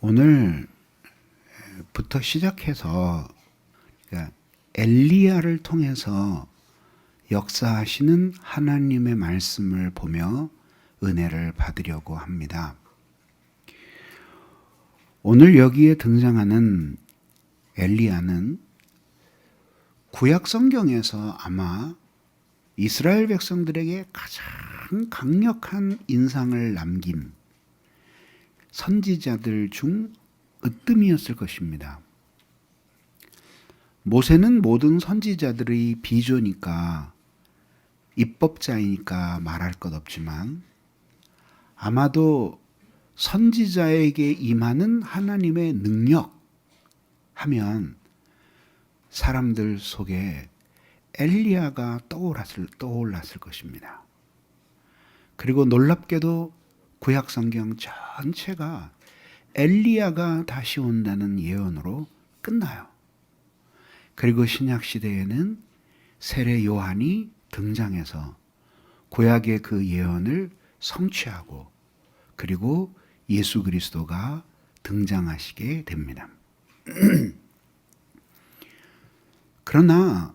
오늘부터 시작해서 그러니까 엘리야를 통해서 역사하시는 하나님의 말씀을 보며 은혜를 받으려고 합니다. 오늘 여기에 등장하는 엘리야는 구약 성경에서 아마 이스라엘 백성들에게 가장 강력한 인상을 남긴 선지자들 중 으뜸이었을 것입니다. 모세는 모든 선지자들의 비조니까 입법자이니까 말할 것 없지만 아마도 선지자에게 임하는 하나님의 능력 하면 사람들 속에 엘리야가 떠올랐을 것입니다. 그리고 놀랍게도 구약 성경 전체가 엘리야가 다시 온다는 예언으로 끝나요. 그리고 신약 시대에는 세례 요한이 등장해서 구약의 그 예언을 성취하고 그리고 예수 그리스도가 등장하시게 됩니다. 그러나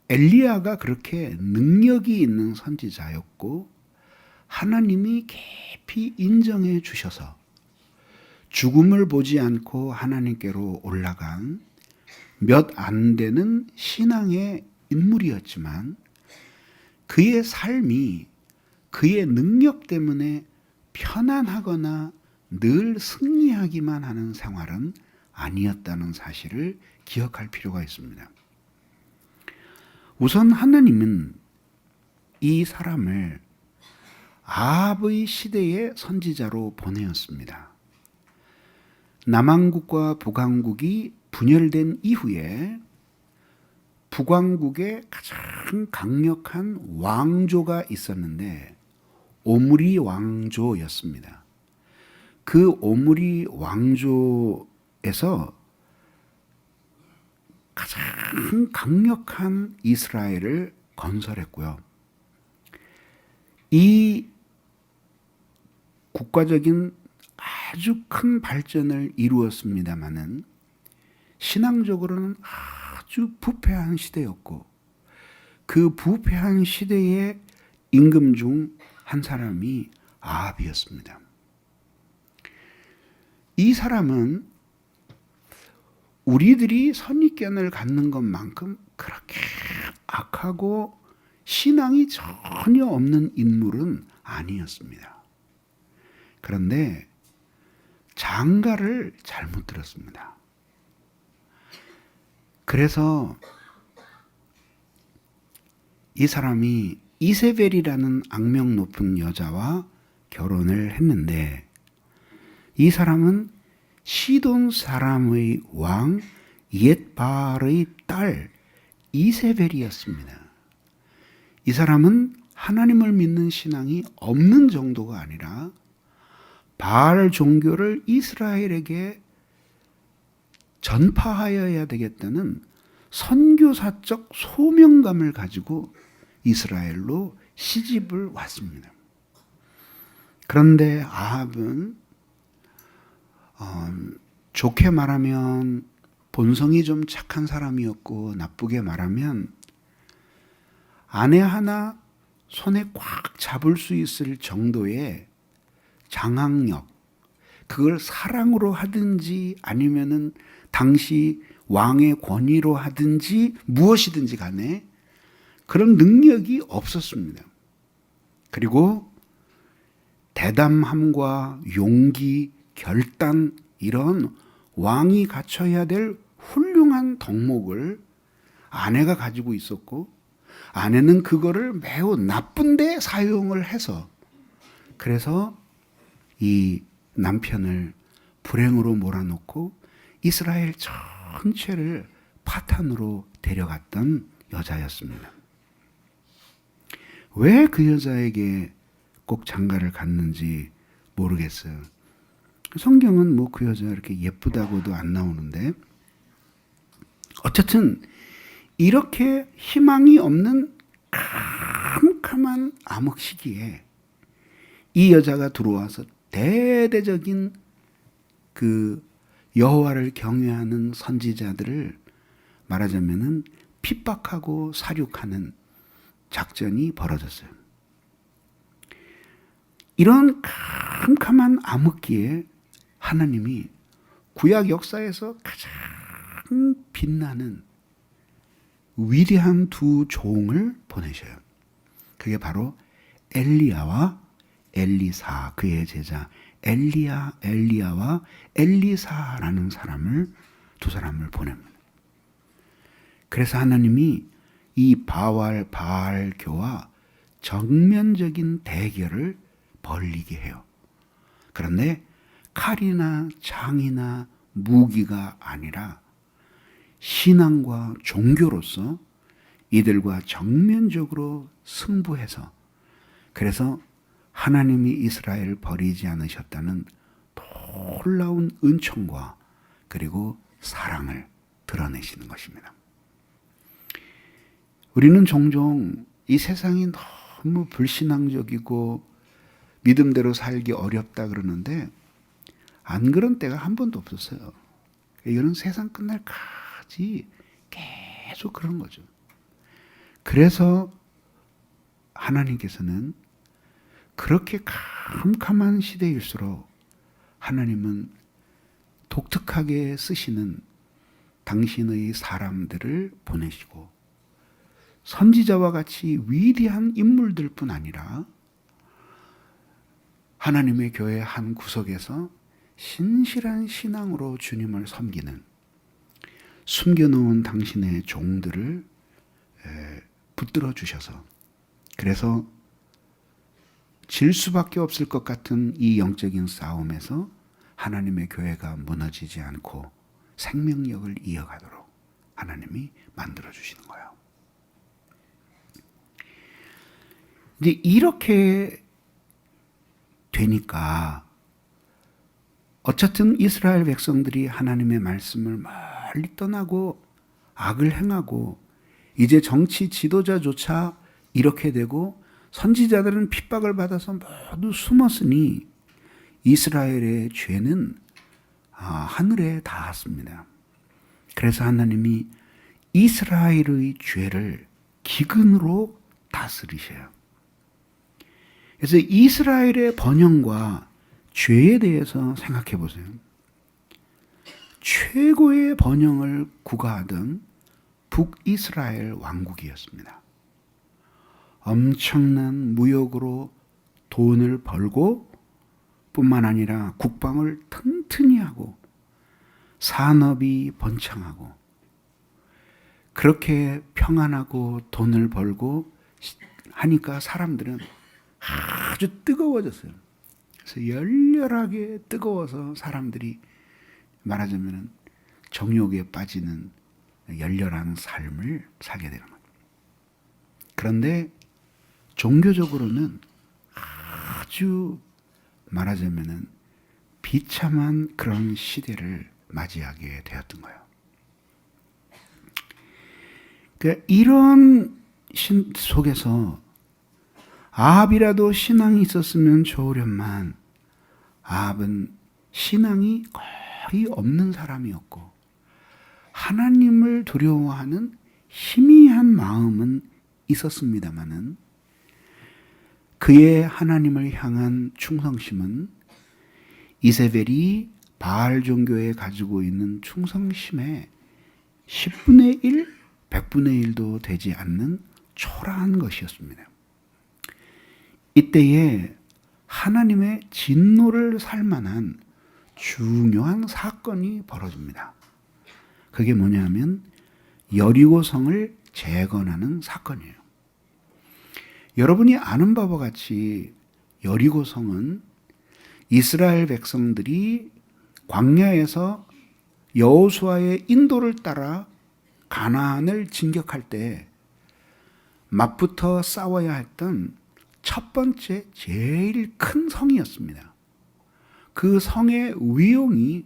엘리야가 그렇게 능력이 있는 선지자였고 하나님이 깊이 인정해 주셔서 죽음을 보지 않고 하나님께로 올라간 몇 안 되는 신앙의 인물이었지만 그의 삶이 그의 능력 때문에 편안하거나 늘 승리하기만 하는 생활은 아니었다는 사실을 기억할 필요가 있습니다. 우선 하나님은 이 사람을 아합의 시대의 선지자로 보내었습니다. 남왕국과 북왕국이 분열된 이후에 북왕국에 가장 강력한 왕조가 있었는데 오므리 왕조였습니다. 그 오므리 왕조에서 가장 강력한 이스라엘을 건설했고요. 이 국가적인 아주 큰 발전을 이루었습니다마는 신앙적으로는 아주 부패한 시대였고 그 부패한 시대의 임금 중 한 사람이 아합이었습니다. 이 사람은 우리들이 선입견을 갖는 것만큼 그렇게 악하고 신앙이 전혀 없는 인물은 아니었습니다. 그런데 장가를 잘못 들었습니다. 그래서 이 사람이 이세벨이라는 악명 높은 여자와 결혼을 했는데 이 사람은 시돈 사람의 왕 옙바알의 딸 이세벨이었습니다. 이 사람은 하나님을 믿는 신앙이 없는 정도가 아니라 바알 종교를 이스라엘에게 전파하여야 되겠다는 선교사적 소명감을 가지고 이스라엘로 시집을 왔습니다. 그런데 아합은 좋게 말하면 본성이 좀 착한 사람이었고 나쁘게 말하면 아내 하나 손에 꽉 잡을 수 있을 정도의 장악력, 그걸 사랑으로 하든지 아니면은 당시 왕의 권위로 하든지 무엇이든지 간에 그런 능력이 없었습니다. 그리고 대담함과 용기, 결단 이런 왕이 갖춰야 될 훌륭한 덕목을 아내가 가지고 있었고 아내는 그거를 매우 나쁜 데 사용을 해서 그래서 이 남편을 불행으로 몰아넣고 이스라엘 전체를 파탄으로 데려갔던 여자였습니다. 왜 그 여자에게 꼭 장가를 갔는지 모르겠어요. 성경은 뭐 그 여자 이렇게 예쁘다고도 안 나오는데 어쨌든 이렇게 희망이 없는 캄캄한 암흑 시기에 이 여자가 들어와서 대대적인 그 여호와를 경외하는 선지자들을 말하자면은 핍박하고 살육하는 작전이 벌어졌어요. 이런 캄캄한 암흑기에 하나님이 구약 역사에서 가장 빛나는 위대한 두 종을 보내셔요. 그게 바로 엘리야와 엘리사, 그의 제자 엘리야와 엘리사라는 두 사람을 보냅니다. 그래서 하나님이 이 바알교와 정면적인 대결을 벌이게 해요. 그런데 칼이나 창이나 무기가 아니라 신앙과 종교로서 이들과 정면적으로 승부해서, 그래서 하나님이 이스라엘을 버리지 않으셨다는 놀라운 은총과 그리고 사랑을 드러내시는 것입니다. 우리는 종종 이 세상이 너무 불신앙적이고 믿음대로 살기 어렵다 그러는데 안 그런 때가 한 번도 없었어요. 이거는 세상 끝날까지 계속 그런 거죠. 그래서 하나님께서는 그렇게 캄캄한 시대일수록 하나님은 독특하게 쓰시는 당신의 사람들을 보내시고 선지자와 같이 위대한 인물들뿐 아니라 하나님의 교회 한 구석에서 신실한 신앙으로 주님을 섬기는 숨겨놓은 당신의 종들을 붙들어 주셔서, 그래서 질 수밖에 없을 것 같은 이 영적인 싸움에서 하나님의 교회가 무너지지 않고 생명력을 이어가도록 하나님이 만들어 주시는 거예요. 이제 이렇게 되니까 어쨌든 이스라엘 백성들이 하나님의 말씀을 멀리 떠나고 악을 행하고 이제 정치 지도자조차 이렇게 되고 선지자들은 핍박을 받아서 모두 숨었으니 이스라엘의 죄는 하늘에 닿았습니다. 그래서 하나님이 이스라엘의 죄를 기근으로 다스리셔요. 그래서 이스라엘의 번영과 죄에 대해서 생각해 보세요. 최고의 번영을 구가하던 북이스라엘 왕국이었습니다. 엄청난 무역으로 돈을 벌고 뿐만 아니라 국방을 튼튼히 하고 산업이 번창하고, 그렇게 평안하고 돈을 벌고 하니까 사람들은 아주 뜨거워졌어요. 그래서 열렬하게 뜨거워서 사람들이 말하자면 정욕에 빠지는 열렬한 삶을 살게 되는 거예요. 그런데 종교적으로는 아주 말하자면 비참한 그런 시대를 맞이하게 되었던 거예요. 그러니까 이런 속에서 아합이라도 신앙이 있었으면 좋으련만 아합은 신앙이 거의 없는 사람이었고 하나님을 두려워하는 희미한 마음은 있었습니다마는 그의 하나님을 향한 충성심은 이세벨이 바알 종교에 가지고 있는 충성심의 10분의 1, 100분의 1도 되지 않는 초라한 것이었습니다. 이때에 하나님의 진노를 살 만한 중요한 사건이 벌어집니다. 그게 뭐냐면 여리고성을 재건하는 사건이에요. 여러분이 아는 바와 같이 여리고성은 이스라엘 백성들이 광야에서 여호수아의 인도를 따라 가나안을 진격할 때 맞붙어 싸워야 했던 첫 번째 제일 큰 성이었습니다. 그 성의 위용이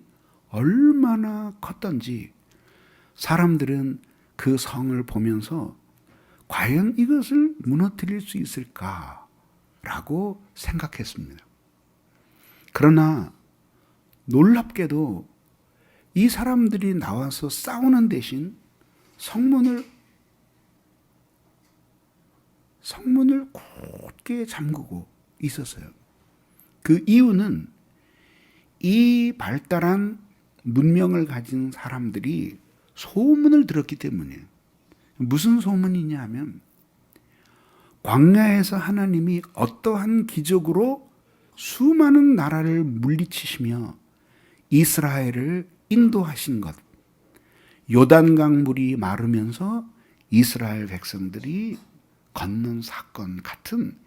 얼마나 컸던지 사람들은 그 성을 보면서 과연 이것을 무너뜨릴 수 있을까라고 생각했습니다. 그러나 놀랍게도 이 사람들이 나와서 싸우는 대신 성문을 굳게 잠그고 있었어요. 그 이유는 이 발달한 문명을 가진 사람들이 소문을 들었기 때문이에요. 무슨 소문이냐 하면 광야에서 하나님이 어떠한 기적으로 수많은 나라를 물리치시며 이스라엘을 인도하신 것, 요단강 물이 마르면서 이스라엘 백성들이 걷는 사건 같은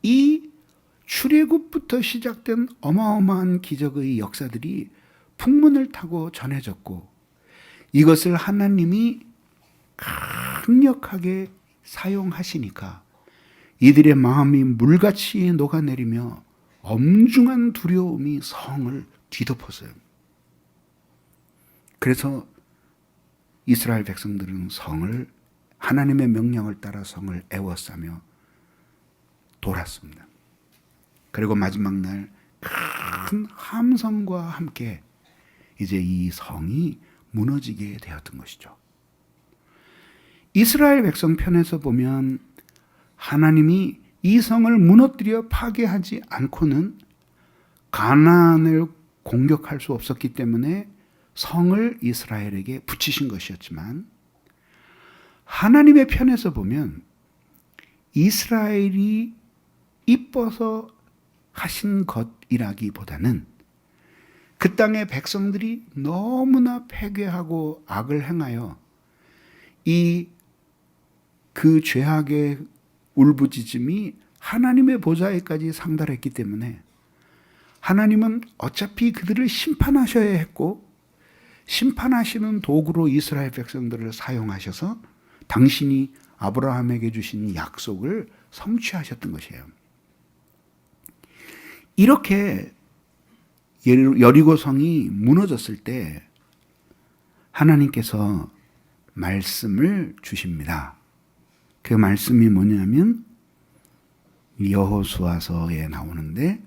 이 출애굽부터 시작된 어마어마한 기적의 역사들이 풍문을 타고 전해졌고, 이것을 하나님이 강력하게 사용하시니까 이들의 마음이 물같이 녹아내리며 엄중한 두려움이 성을 뒤덮었어요. 그래서 이스라엘 백성들은 하나님의 명령을 따라 성을 애워싸며 돌았습니다. 그리고 마지막 날 큰 함성과 함께 이제 이 성이 무너지게 되었던 것이죠. 이스라엘 백성 편에서 보면 하나님이 이 성을 무너뜨려 파괴하지 않고는 가나안을 공격할 수 없었기 때문에 성을 이스라엘에게 붙이신 것이었지만, 하나님의 편에서 보면 이스라엘이 이뻐서 하신 것이라기보다는 그 땅의 백성들이 너무나 패괴하고 악을 행하여 그 죄악의 울부짖음이 하나님의 보좌에까지 상달했기 때문에 하나님은 어차피 그들을 심판하셔야 했고, 심판하시는 도구로 이스라엘 백성들을 사용하셔서 당신이 아브라함에게 주신 약속을 성취하셨던 것이에요. 이렇게 여리고 성이 무너졌을 때 하나님께서 말씀을 주십니다. 그 말씀이 뭐냐면 여호수아서에 나오는데,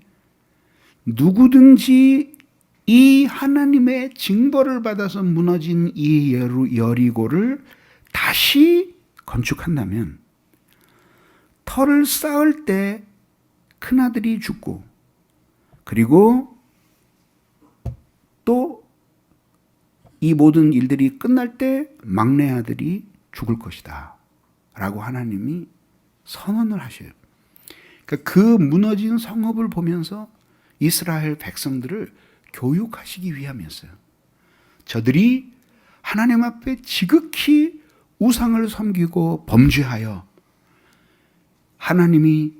누구든지 이 하나님의 징벌을 받아서 무너진 이 여리고를 다시 건축한다면 터를 쌓을 때 큰아들이 죽고, 그리고 또 이 모든 일들이 끝날 때 막내 아들이 죽을 것이다 라고 하나님이 선언을 하셔요. 그러니까 그 무너진 성읍을 보면서 이스라엘 백성들을 교육하시기 위함이었어요. 저들이 하나님 앞에 지극히 우상을 섬기고 범죄하여 하나님이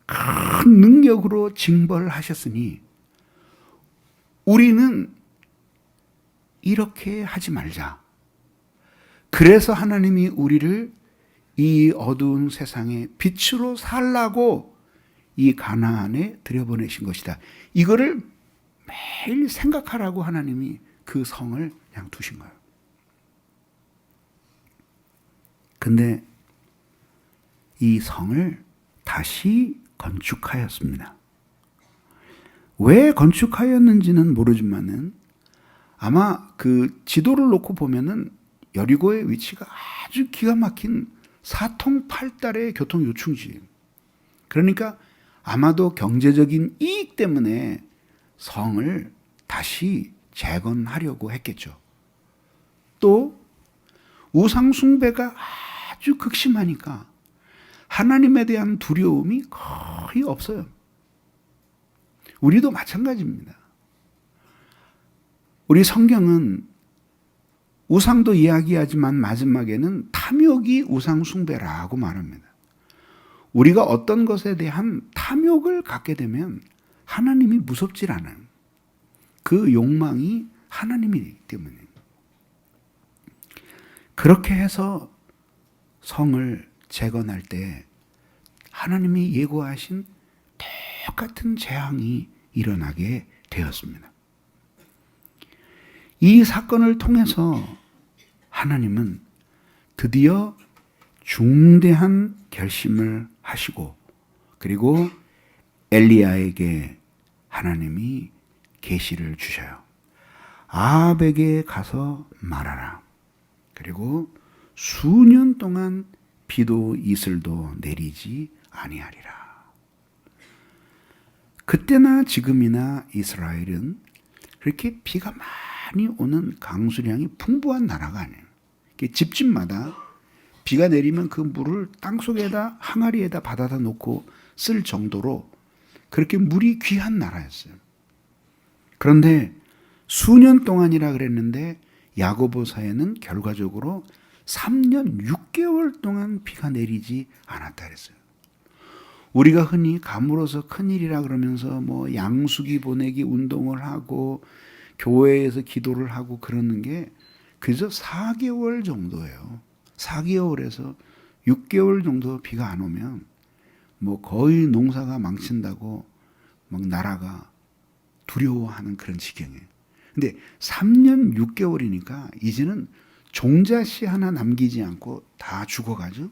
큰 능력으로 징벌하셨으니 우리는 이렇게 하지 말자. 그래서 하나님이 우리를 이 어두운 세상에 빛으로 살라고 이 가나안에 들여보내신 것이다. 이거를 매일 생각하라고 하나님이 그 성을 그냥 두신 거예요. 근데 이 성을 다시 건축하였습니다. 왜 건축하였는지는 모르지만은 아마 그 지도를 놓고 보면은 여리고의 위치가 아주 기가 막힌 사통팔달의 교통 요충지예요. 그러니까 아마도 경제적인 이익 때문에 성을 다시 재건하려고 했겠죠. 또 우상 숭배가 아주 극심하니까 하나님에 대한 두려움이 거의 없어요. 우리도 마찬가지입니다. 우리 성경은 우상도 이야기하지만 마지막에는 탐욕이 우상 숭배라고 말합니다. 우리가 어떤 것에 대한 탐욕을 갖게 되면 하나님이 무섭질 않아요. 그 욕망이 하나님이기 때문에. 그렇게 해서 성을 재건할 때 하나님이 예고하신 똑같은 재앙이 일어나게 되었습니다. 이 사건을 통해서 하나님은 드디어 중대한 결심을 하시고, 그리고 엘리야에게 하나님이 계시를 주셔요. 아합에게 가서 말하라. 그리고 수년 동안 비도 이슬도 내리지 아니하리라. 그때나 지금이나 이스라엘은 그렇게 비가 많이 오는 강수량이 풍부한 나라가 아니에요. 집집마다 비가 내리면 그 물을 땅속에다 항아리에다 받아다 놓고 쓸 정도로 그렇게 물이 귀한 나라였어요. 그런데 수년 동안이라 그랬는데 야고보서에는 결과적으로 3년 6개월 동안 비가 내리지 않았다 그랬어요. 우리가 흔히 가물어서 큰일이라 그러면서 뭐 양수기 보내기 운동을 하고 교회에서 기도를 하고 그러는 게 그저 4개월 정도예요. 4개월에서 6개월 정도 비가 안 오면 뭐 거의 농사가 망친다고 막 나라가 두려워하는 그런 지경이에요. 근데 3년 6개월이니까 이제는 종자씨 하나 남기지 않고 다 죽어가죠.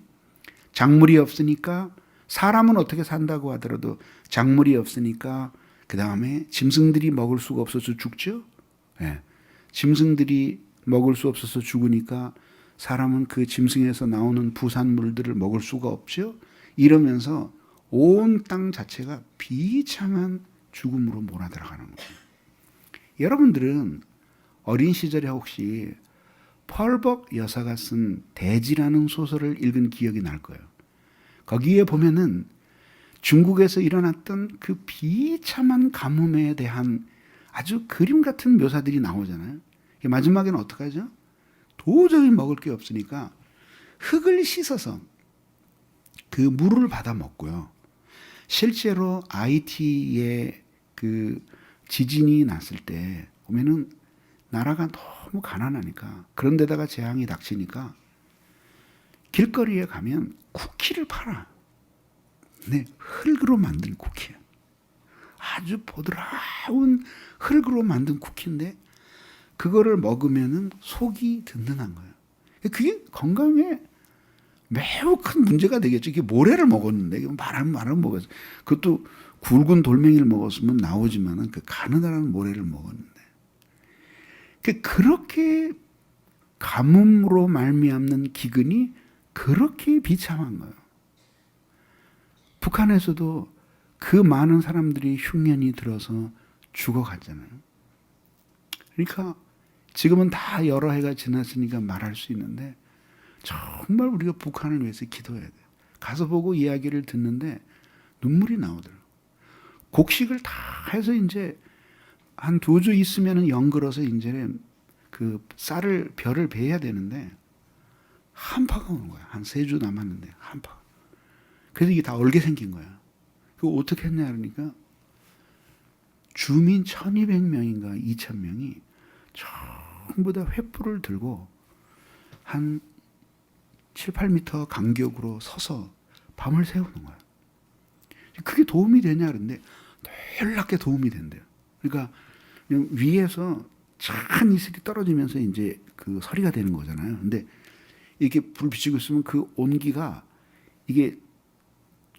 작물이 없으니까 사람은 어떻게 산다고 하더라도 작물이 없으니까 그 다음에 짐승들이 먹을 수가 없어서 죽죠. 네. 짐승들이 먹을 수 없어서 죽으니까 사람은 그 짐승에서 나오는 부산물들을 먹을 수가 없죠. 이러면서 온 땅 자체가 비참한 죽음으로 몰아들어가는 거예요. 여러분들은 어린 시절에 혹시 펄벅 여사가 쓴 대지라는 소설을 읽은 기억이 날 거예요. 거기에 보면은 중국에서 일어났던 그 비참한 가뭄에 대한 아주 그림 같은 묘사들이 나오잖아요. 마지막에는 어떻게 하죠? 도저히 먹을 게 없으니까 흙을 씻어서 그 물을 받아 먹고요. 실제로 아이티에 그 지진이 났을 때 보면은 나라가 너무 가난하니까 그런 데다가 재앙이 닥치니까 길거리에 가면 쿠키를 팔아. 네, 흙으로 만든 쿠키야. 아주 보드라운 흙으로 만든 쿠키인데 그거를 먹으면은 속이 든든한 거예요. 그게 건강에 매우 큰 문제가 되겠죠. 이게 모래를 먹었는데 말은 먹었어. 그것도 굵은 돌멩이를 먹었으면 나오지만은 그 가느다란 모래를 먹었는데 그렇게 가뭄으로 말미암는 기근이 그렇게 비참한 거예요. 북한에서도 그 많은 사람들이 흉년이 들어서 죽어갔잖아요. 그러니까 지금은 다 여러 해가 지났으니까 말할 수 있는데 정말 우리가 북한을 위해서 기도해야 돼요. 가서 보고 이야기를 듣는데 눈물이 나오더라고요. 곡식을 다 해서 이제 한 2주 있으면은 영글어서 이제 그 쌀을 벼를 베야 되는데 한파가 오는 거야. 한 3주 남았는데 한파. 그래서 이게 다 얼게 생긴 거야. 그거 어떻게 했냐 그러니까 주민 1200명인가 2000명이 전부 다 횃불을 들고 한 7, 8m 간격으로 서서 밤을 새우는 거야. 그게 도움이 되냐 그런데 놀랍게 도움이 된대요. 그러니까 위에서 찬 이슬이 떨어지면서 이제 그 서리가 되는 거잖아요. 근데 이렇게 불 비치고 있으면 그 온기가 이게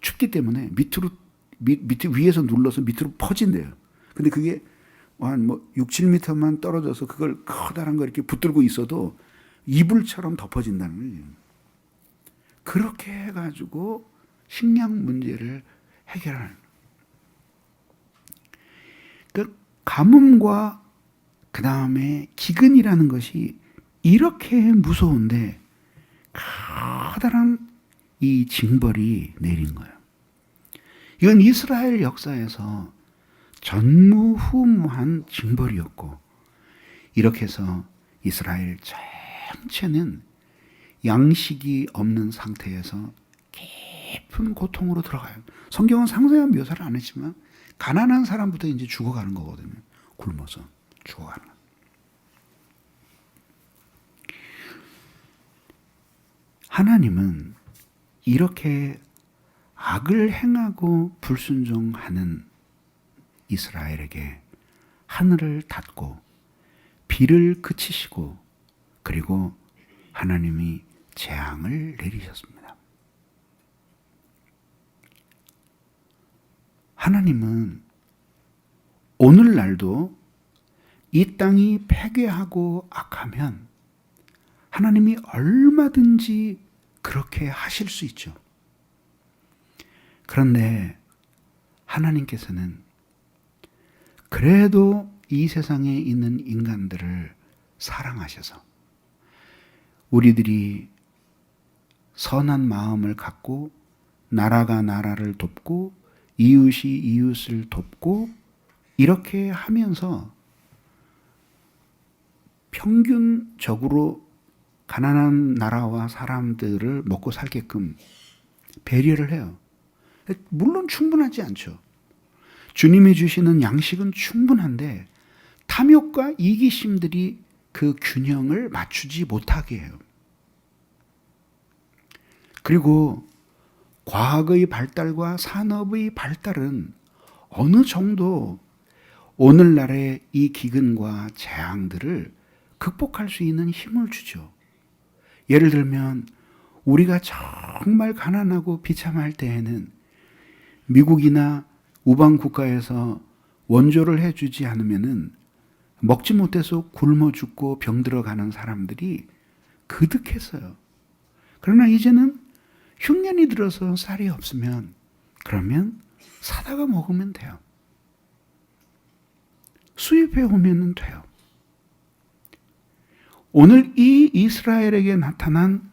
춥기 때문에 밑으로 밑에 위에서 눌러서 밑으로 퍼진대요. 근데 그게 한 뭐 6, 7m만 떨어져서 그걸 커다란 거 이렇게 붙들고 있어도 이불처럼 덮어진다는 거예요. 그렇게 해가지고 식량 문제를 해결하는. 그 가뭄과 그 다음에 기근이라는 것이 이렇게 무서운데 커다란 이 징벌이 내린 거예요. 이건 이스라엘 역사에서 전무후무한 징벌이었고 이렇게 해서 이스라엘 전체는 양식이 없는 상태에서 깊은 고통으로 들어가요. 성경은 상세한 묘사를 안 했지만 가난한 사람부터 이제 죽어가는 거거든요. 굶어서 죽어가는 거. 하나님은 이렇게 악을 행하고 불순종하는 이스라엘에게 하늘을 닫고 비를 그치시고 그리고 하나님이 재앙을 내리셨습니다. 하나님은 오늘날도 이 땅이 패괴하고 악하면 하나님이 얼마든지 그렇게 하실 수 있죠. 그런데 하나님께서는 그래도 이 세상에 있는 인간들을 사랑하셔서 우리들이 선한 마음을 갖고 나라가 나라를 돕고 이웃이 이웃을 돕고 이렇게 하면서 평균적으로 가난한 나라와 사람들을 먹고 살게끔 배려를 해요. 물론 충분하지 않죠. 주님이 주시는 양식은 충분한데 탐욕과 이기심들이 그 균형을 맞추지 못하게 해요. 그리고 과학의 발달과 산업의 발달은 어느 정도 오늘날의 이 기근과 재앙들을 극복할 수 있는 힘을 주죠. 예를 들면 우리가 정말 가난하고 비참할 때에는 미국이나 우방 국가에서 원조를 해주지 않으면은 먹지 못해서 굶어 죽고 병들어 가는 사람들이 그득했어요. 그러나 이제는 흉년이 들어서 쌀이 없으면 그러면 사다가 먹으면 돼요. 수입해 오면 돼요. 오늘 이 이스라엘에게 나타난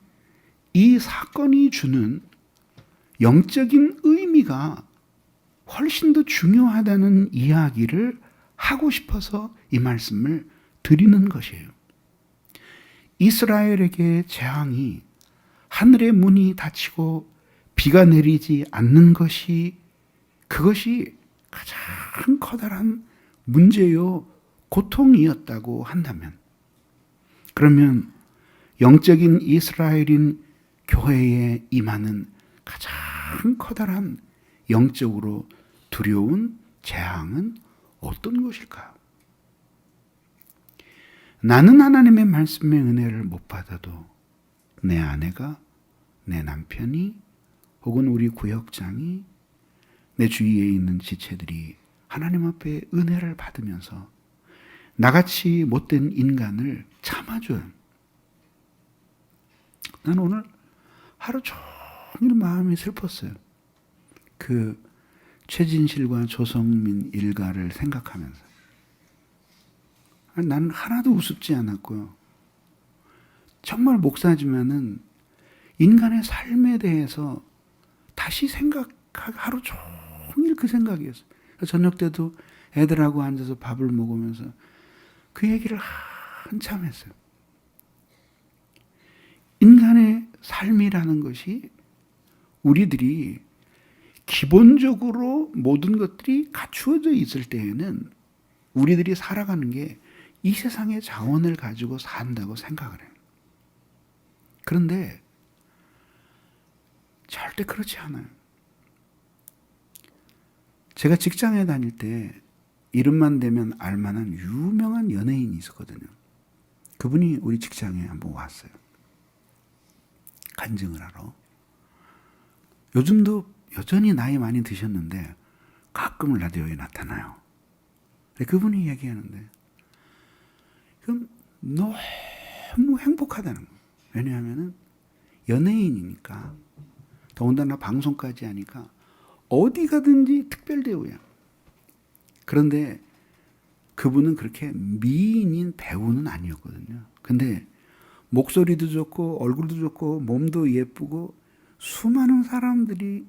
이 사건이 주는 영적인 의미가 훨씬 더 중요하다는 이야기를 하고 싶어서 이 말씀을 드리는 것이에요. 이스라엘에게 재앙이 하늘의 문이 닫히고 비가 내리지 않는 것이 그것이 가장 커다란 문제요 고통이었다고 한다면 그러면 영적인 이스라엘인 교회에 임하는 가장 커다란 영적으로 두려운 재앙은 어떤 것일까요? 나는 하나님의 말씀의 은혜를 못 받아도 내 아내가, 내 남편이 혹은 우리 구역장이 내 주위에 있는 지체들이 하나님 앞에 은혜를 받으면서 나같이 못된 인간을 참아줘요. 난 오늘 하루 종일 마음이 슬펐어요. 그 최진실과 조성민 일가를 생각하면서 나는 하나도 우습지 않았고요. 정말 목사지만은 인간의 삶에 대해서 다시 하루 종일 그 생각이었어요. 저녁 때도 애들하고 앉아서 밥을 먹으면서 그 얘기를 한참 했어요. 인간의 삶이라는 것이 우리들이 기본적으로 모든 것들이 갖추어져 있을 때에는 우리들이 살아가는 게 이 세상의 자원을 가지고 산다고 생각을 해요. 그런데 절대 그렇지 않아요. 제가 직장에 다닐 때 이름만 대면 알만한 유명한 연예인이 있었거든요. 그분이 우리 직장에 한번 왔어요. 간증을 하러. 요즘도 여전히 나이 많이 드셨는데 가끔 라디오에 나타나요. 그분이 얘기하는데 그럼 너무 행복하다는 거예요. 왜냐하면 연예인이니까 더군다나 방송까지 하니까 어디 가든지 특별 대우야. 그런데 그분은 그렇게 미인인 배우는 아니었거든요. 근데 목소리도 좋고 얼굴도 좋고 몸도 예쁘고 수많은 사람들이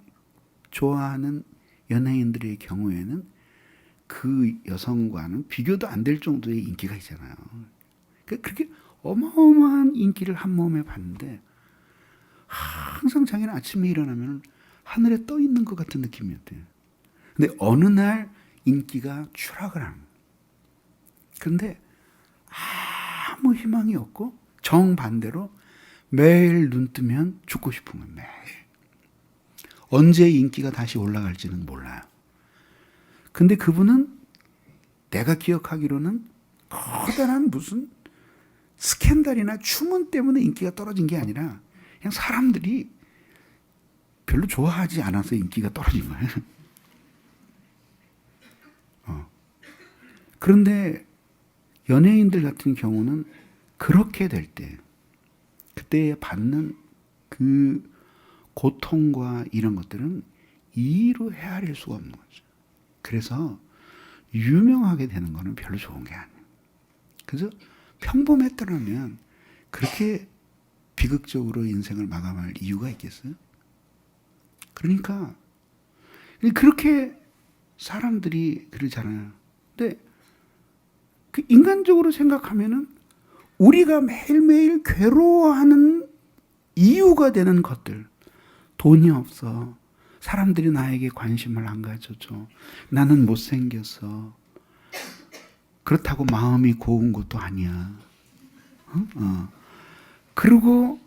좋아하는 연예인들의 경우에는 그 여성과는 비교도 안 될 정도의 인기가 있잖아요. 그렇게 어마어마한 인기를 한 몸에 받는데 항상 자기는 아침에 일어나면 하늘에 떠 있는 것 같은 느낌이었대요. 근데 어느 날 인기가 추락을 하는 거예요. 그런데 아무 희망이 없고 정반대로 매일 눈 뜨면 죽고 싶은 거예요. 매일. 언제 인기가 다시 올라갈지는 몰라요. 근데 그분은 내가 기억하기로는 커다란 무슨 스캔들이나 추문 때문에 인기가 떨어진 게 아니라 그냥 사람들이 별로 좋아하지 않아서 인기가 떨어진 거예요. 그런데 연예인들 같은 경우는 그렇게 될 때, 그때 받는 그 고통과 이런 것들은 이로 헤아릴 수가 없는 거죠. 그래서 유명하게 되는 거는 별로 좋은 게 아니에요. 그래서 평범했더라면 그렇게 비극적으로 인생을 마감할 이유가 있겠어요? 그러니까 그렇게 사람들이 그러잖아요. 근데 그 인간적으로 생각하면은 우리가 매일매일 괴로워하는 이유가 되는 것들, 돈이 없어, 사람들이 나에게 관심을 안 가져줘, 나는 못생겼어, 그렇다고 마음이 고운 것도 아니야. 그리고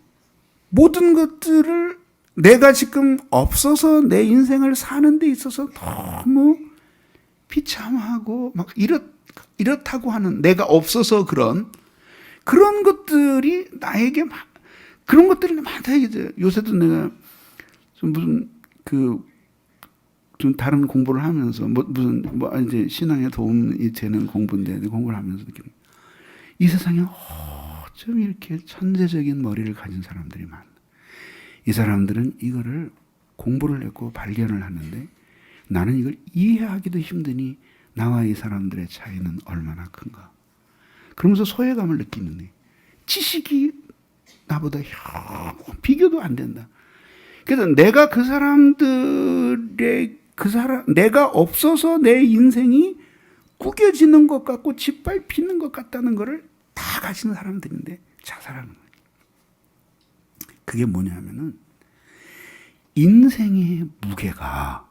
모든 것들을 내가 지금 없어서 내 인생을 사는 데 있어서 너무 비참하고 막 이렇다고 하는, 내가 없어서 그런 것들이 나에게 막, 그런 것들이 많다 이제. 요새도 내가 좀 무슨 좀 다른 공부를 하면서 무슨 이제 신앙에 도움이 되는 공부인데 공부를 하면서 느끼는, 이 세상에 어쩜 이렇게 천재적인 머리를 가진 사람들이 많아. 이 사람들은 이거를 공부를 했고 발견을 하는데 나는 이걸 이해하기도 힘드니 나와 이 사람들의 차이는 얼마나 큰가. 그러면서 소외감을 느끼는데 지식이 나보다 비교도 안 된다. 그래서 내가 내가 없어서 내 인생이 구겨지는 것 같고 짓밟히는 것 같다는 것을 다 가진 사람들인데 자살하는 거예요. 그게 뭐냐면은 인생의 무게가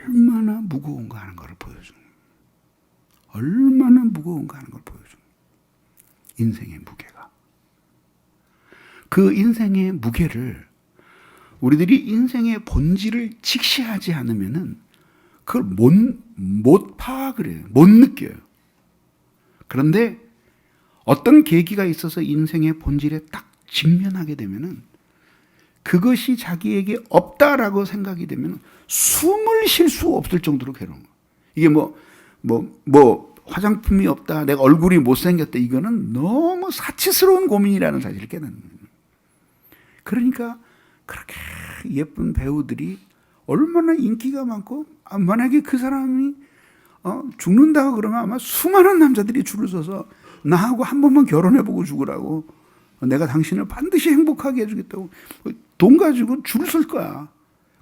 얼마나 무거운가 하는 걸 보여주는 거예요. 얼마나 무거운가 하는 걸 보여주는 거예요. 인생의 무게가. 그 인생의 무게를 우리들이 인생의 본질을 직시하지 않으면은 그걸 못 파악을 해요. 못 느껴요. 그런데 어떤 계기가 있어서 인생의 본질에 딱 직면하게 되면은 그것이 자기에게 없다라고 생각이 되면 숨을 쉴 수 없을 정도로 괴로운 거예요. 이게 화장품이 없다, 내가 얼굴이 못생겼다, 이거는 너무 사치스러운 고민이라는 사실을 깨닫는 거예요. 그러니까 그렇게 예쁜 배우들이 얼마나 인기가 많고, 만약에 그 사람이 죽는다고 그러면 아마 수많은 남자들이 줄을 서서 나하고 한 번만 결혼해보고 죽으라고, 내가 당신을 반드시 행복하게 해주겠다고 돈 가지고 줄을 설 거야.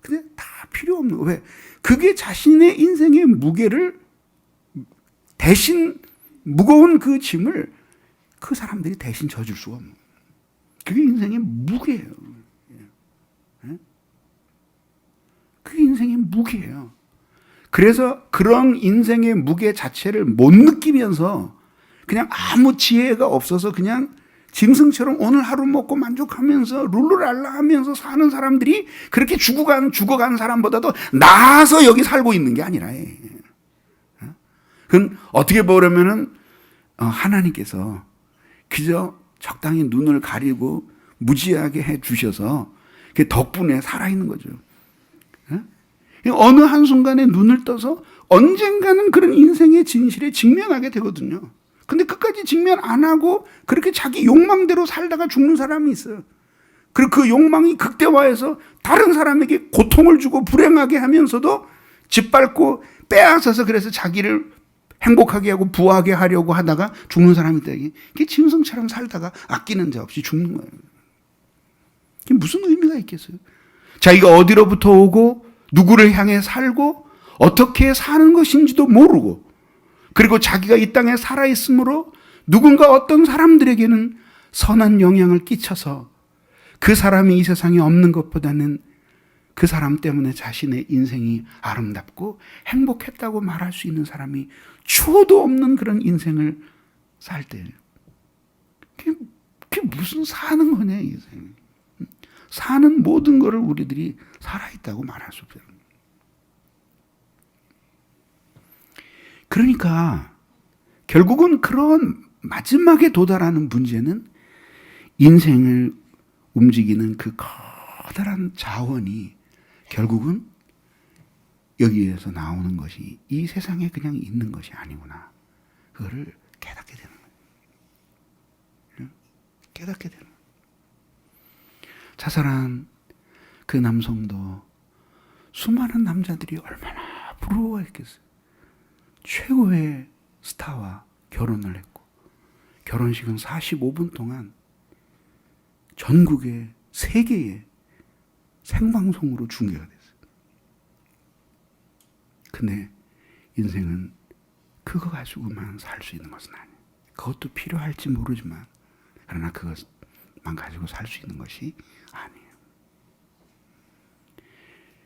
근데 다 필요 없는 거야. 왜? 그게 자신의 인생의 무게를 대신, 무거운 그 짐을 그 사람들이 대신 져줄 수가 없는 거야. 그게 인생의 무게예요. 그게 인생의 무게예요. 그래서 그런 인생의 무게 자체를 못 느끼면서 그냥 아무 지혜가 없어서 그냥 짐승처럼 오늘 하루 먹고 만족하면서 룰루랄라 하면서 사는 사람들이 그렇게 죽어간 사람보다도 나아서 여기 살고 있는 게 아니라, 그건 어떻게 보려면은 하나님께서 그저 적당히 눈을 가리고 무지하게 해 주셔서 그 덕분에 살아있는 거죠. 어느 한순간에 눈을 떠서 언젠가는 그런 인생의 진실에 직면하게 되거든요. 근데 끝까지 직면 안 하고 그렇게 자기 욕망대로 살다가 죽는 사람이 있어요. 그리고 그 욕망이 극대화해서 다른 사람에게 고통을 주고 불행하게 하면서도 짓밟고 빼앗아서 그래서 자기를 행복하게 하고 부하게 하려고 하다가 죽는 사람이 있다. 이게 짐승처럼 살다가 아끼는 자 없이 죽는 거예요. 이게 무슨 의미가 있겠어요? 자기가 어디로부터 오고 누구를 향해 살고 어떻게 사는 것인지도 모르고, 그리고 자기가 이 땅에 살아있으므로 누군가 어떤 사람들에게는 선한 영향을 끼쳐서 그 사람이 이 세상에 없는 것보다는 그 사람 때문에 자신의 인생이 아름답고 행복했다고 말할 수 있는 사람이 추호도 없는 그런 인생을 살 때, 그게 무슨 사는 거냐, 인생. 사는 모든 것을 우리들이 살아있다고 말할 수 없어요. 그러니까 결국은 그런 마지막에 도달하는 문제는 인생을 움직이는 그 커다란 자원이 결국은 여기에서 나오는 것이 이 세상에 그냥 있는 것이 아니구나. 그거를 깨닫게 되는 거예요. 깨닫게 되는 거예요. 자살한 그 남성도 수많은 남자들이 얼마나 부러워했겠어요. 최고의 스타와 결혼을 했고 결혼식은 45분 동안 전국의 세계에 생방송으로 중계가 됐어요. 근데 인생은 그거 가지고만 살 수 있는 것은 아니에요. 그것도 필요할지 모르지만 그러나 그것만 가지고 살 수 있는 것이 아니에요.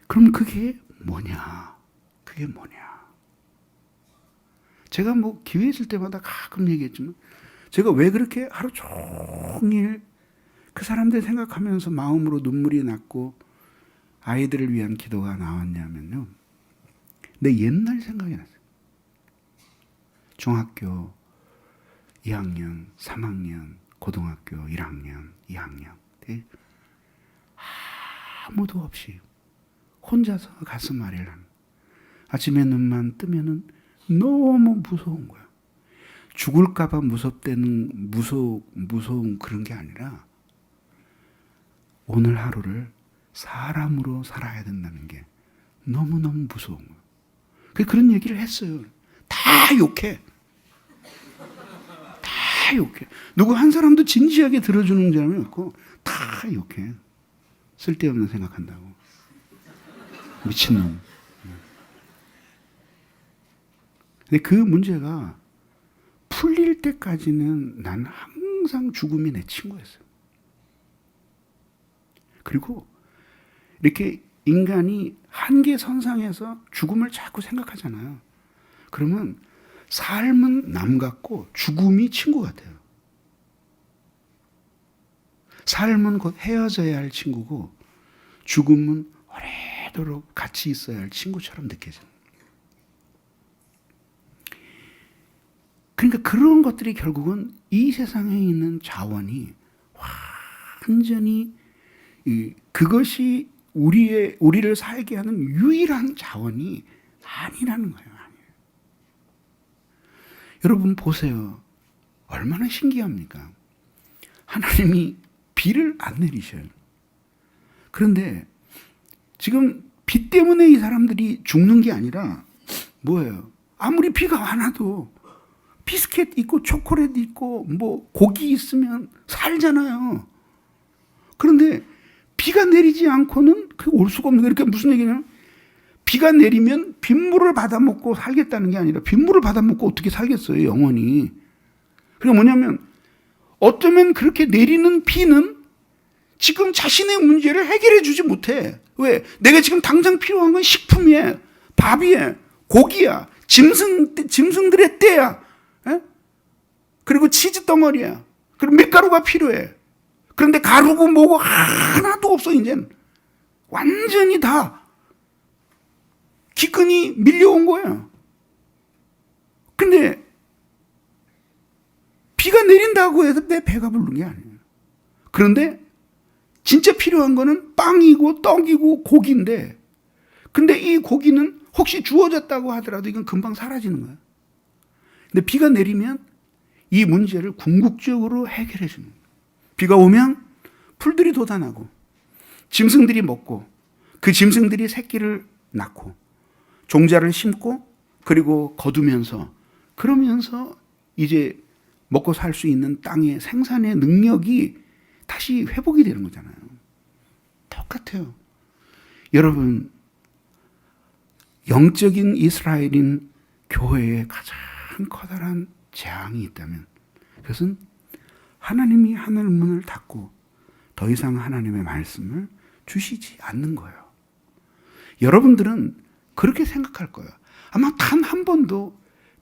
그럼 그게 뭐냐? 그게 뭐냐? 제가 뭐 기회 있을 때마다 가끔 얘기했지만 제가 왜 그렇게 하루 종일 그 사람들 생각하면서 마음으로 눈물이 났고 아이들을 위한 기도가 나왔냐면요. 내 옛날 생각이 났어요. 중학교 2학년, 3학년, 고등학교 1학년, 2학년 때 아무도 없이 혼자서 가슴 아래를 하는 아침에 눈만 뜨면은 너무 무서운 거야. 죽을까봐 무서운 그런 게 아니라 오늘 하루를 사람으로 살아야 된다는 게 너무너무 무서운 거야. 그런 얘기를 했어요. 다 욕해. 다 욕해. 누구 한 사람도 진지하게 들어주는 사람이 없고 다 욕해. 쓸데없는 생각한다고. 미친놈. 근데 그 문제가 풀릴 때까지는 난 항상 죽음이 내 친구였어요. 그리고 이렇게 인간이 한계선상에서 죽음을 자꾸 생각하잖아요. 그러면 삶은 남 같고 죽음이 친구 같아요. 삶은 곧 헤어져야 할 친구고 죽음은 오래도록 같이 있어야 할 친구처럼 느껴져요. 그러니까 그런 것들이 결국은 이 세상에 있는 자원이 완전히 그것이 우리를 살게 하는 유일한 자원이 아니라는 거예요. 아니에요. 여러분 보세요. 얼마나 신기합니까? 하나님이 비를 안 내리셔요. 그런데 지금 비 때문에 이 사람들이 죽는 게 아니라 뭐예요? 아무리 비가 안 와도 비스켓 있고 초콜릿 있고 뭐 고기 있으면 살잖아요. 그런데 비가 내리지 않고는 올 수가 없는 거예요. 그러니까 무슨 얘기냐면 비가 내리면 빗물을 받아먹고 살겠다는 게 아니라 빗물을 받아먹고 어떻게 살겠어요, 영원히. 그러니까 뭐냐면 어쩌면 그렇게 내리는 비는 지금 자신의 문제를 해결해 주지 못해. 왜? 내가 지금 당장 필요한 건 식품이야, 밥이야, 고기야, 짐승들의 떼야, 에? 그리고 치즈 덩어리야, 그리고 밀가루가 필요해. 그런데 가루고 뭐고 하나도 없어. 이제는 완전히 다 기근이 밀려온 거예요. 근데 비가 내린다고 해서 내 배가 부른 게 아니에요. 그런데 진짜 필요한 거는 빵이고 떡이고 고기인데, 근데 이 고기는 혹시 주어졌다고 하더라도 이건 금방 사라지는 거예요. 근데 비가 내리면 이 문제를 궁극적으로 해결해 주는 거예요. 비가 오면 풀들이 돋아나고 짐승들이 먹고 그 짐승들이 새끼를 낳고 종자를 심고 그리고 거두면서 그러면서 이제 먹고 살 수 있는 땅의 생산의 능력이 다시 회복이 되는 거잖아요. 똑같아요. 여러분, 영적인 이스라엘인 교회에 가장 커다란 재앙이 있다면 그것은 하나님이 하늘 문을 닫고 더 이상 하나님의 말씀을 주시지 않는 거예요. 여러분들은 그렇게 생각할 거예요. 아마 단 한 번도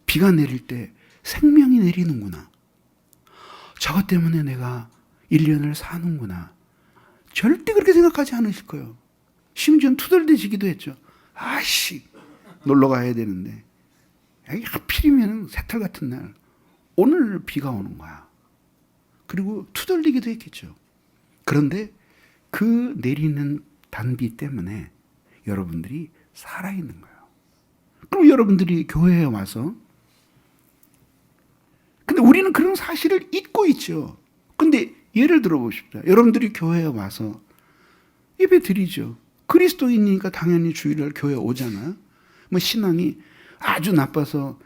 비가 내릴 때 생명이 내리는구나. 저것 때문에 내가 1년을 사는구나. 절대 그렇게 생각하지 않으실 거예요. 심지어 투덜대시기도 했죠. 아씨, 놀러 가야 되는데. 하필이면 새털 같은 날 오늘 비가 오는 거야. 그리고 투덜리기도 했겠죠. 그런데 그 내리는 단비 때문에 여러분들이 살아있는 거예요. 그럼 여러분들이 교회에 와서 근데 우리는 그런 사실을 잊고 있죠. 근데 예를 들어 보십시오. 여러분들이 교회에 와서 예배 드리죠. 그리스도인이니까 당연히 주일날 교회 오잖아요. 뭐 신앙이 아주 나빠서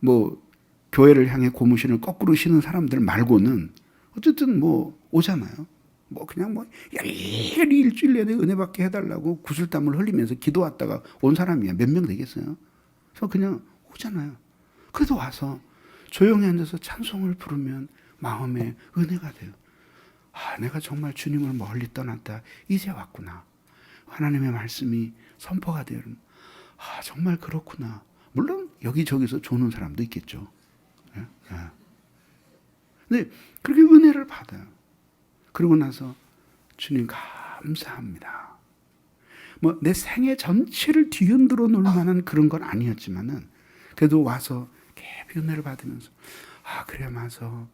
뭐 교회를 향해 고무신을 거꾸로 신은 사람들 말고는 어쨌든 뭐 오잖아요. 뭐 그냥 뭐 열렬히 일주일 내내 은혜 받게 해달라고 구슬땀을 흘리면서 기도 왔다가 온 사람이야. 몇 명 되겠어요? 그래서 그냥 오잖아요. 그래도 와서 조용히 앉아서 찬송을 부르면 마음에 은혜가 돼요. 아, 내가 정말 주님을 멀리 떠났다. 이제 왔구나. 하나님의 말씀이 선포가 돼요. 아, 정말 그렇구나. 물론 여기저기서 조는 사람도 있겠죠. 근데 그렇게 은혜를 받아요. 그러고 나서 주님 감사합니다. 뭐 내 생애 전체를 뒤흔들어 놓을 만한 그런 건 아니었지만은 그래도 와서 깊이 은혜를 받으면서 아, 그래 맞아.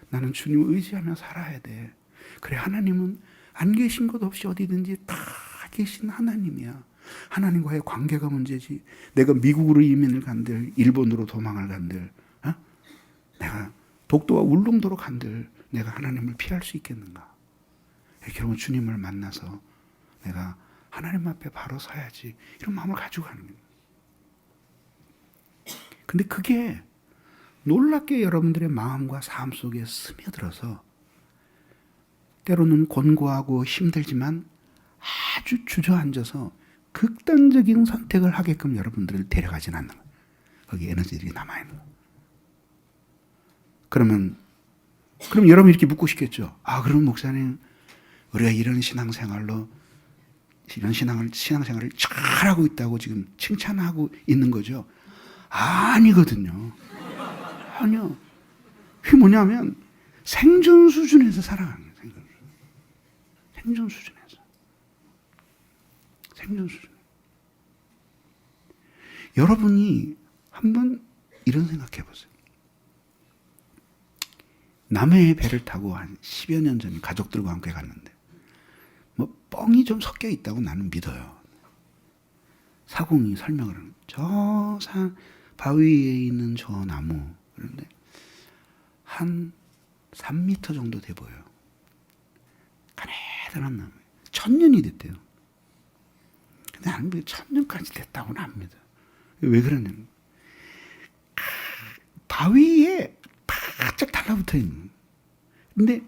나는 주님을 의지하며 살아야 돼. 그래, 하나님은 안 계신 것 없이 어디든지 다 계신 하나님이야. 하나님과의 관계가 문제지. 내가 미국으로 이민을 간들, 일본으로 도망을 간들, 내가 독도와 울릉도로 간들 내가 하나님을 피할 수 있겠는가? 결국은 주님을 만나서 내가 하나님 앞에 바로 서야지. 이런 마음을 가지고 가는 거예요. 근데 그게 놀랍게 여러분들의 마음과 삶 속에 스며들어서 때로는 곤고하고 힘들지만 아주 주저앉아서 극단적인 선택을 하게끔 여러분들을 데려가진 않는 거예요. 거기 에너지들이 남아있는 거예요. 그럼 여러분이 이렇게 묻고 싶겠죠. 아, 그럼 목사님, 우리가 이런 신앙생활을 잘하고 있다고 지금 칭찬하고 있는 거죠? 아니거든요. 아니요. 그게 뭐냐면 생존 수준에서 살아가는 거예요. 생존 수준에서. 생존 수준. 여러분이 한번 이런 생각해 보세요. 남해의 배를 타고 한 10여 년 전에 가족들과 함께 갔는데 뭐 뻥이 좀 섞여 있다고 나는 믿어요. 사공이 설명을 하는 저 산 바위에 있는 저 나무, 그런데 한 3m 정도 돼 보여요. 가느다란 나무. 1000년이 됐대요. 근데 나는 1000년까지 됐다고는 안 믿어요. 왜 그러냐면 바위에 바짝 달라붙어 있는 거예요. 근데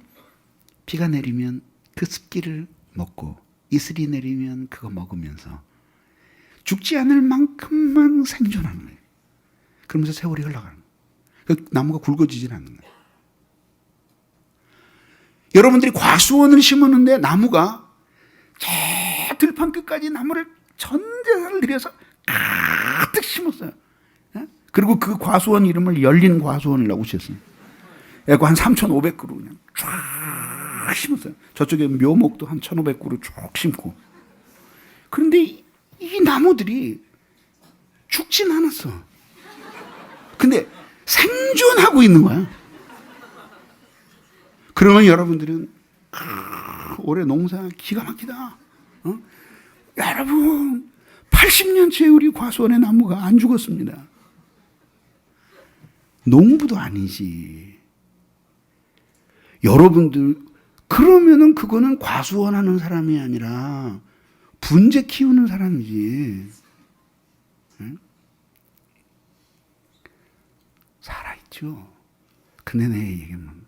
비가 내리면 그 습기를 먹고 이슬이 내리면 그거 먹으면서 죽지 않을 만큼만 생존하는 거예요. 그러면서 세월이 흘러가는 거예요. 그 나무가 굵어지진 않는 거예요. 여러분들이 과수원을 심었는데 나무가 저 들판 끝까지 나무를 전재산을 들여서 가득 심었어요. 그리고 그 과수원 이름을 열린 과수원이라고 지었어요. 한 3,500그루 그냥 쫙 심었어요. 저쪽에 묘목도 한 1,500그루 쭉 심고. 그런데 이 나무들이 죽진 않았어. 근데 생존하고 있는 거야. 그러면 여러분들은 올해 농사 기가 막히다. 여러분 80년째 우리 과수원의 나무가 안 죽었습니다. 농부도 아니지. 여러분들 그러면은 그거는 과수원 하는 사람이 아니라 분재 키우는 사람이지. 응? 살아있죠. 근데 내 얘기는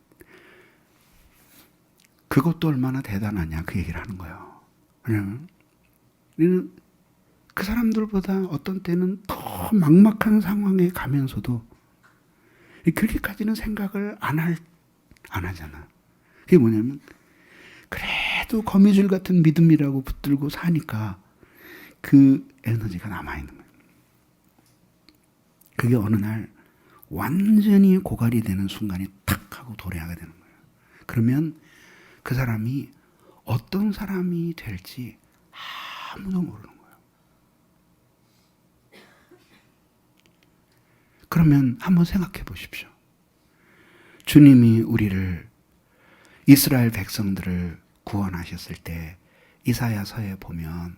그것도 얼마나 대단하냐 그 얘기를 하는 거예요. 왜냐면 우리는 그 사람들보다 어떤 때는 더 막막한 상황에 가면서도 그렇게까지는 생각을 안 하잖아. 그게 뭐냐면 그래도 거미줄 같은 믿음이라고 붙들고 사니까 그 에너지가 남아있는 거예요. 그게 어느 날 완전히 고갈이 되는 순간이 탁 하고 도래하게 되는 거예요. 그러면 그 사람이 어떤 사람이 될지 아무도 모르는 거예요. 그러면 한번 생각해 보십시오. 주님이 우리를 이스라엘 백성들을 구원하셨을 때 이사야서에 보면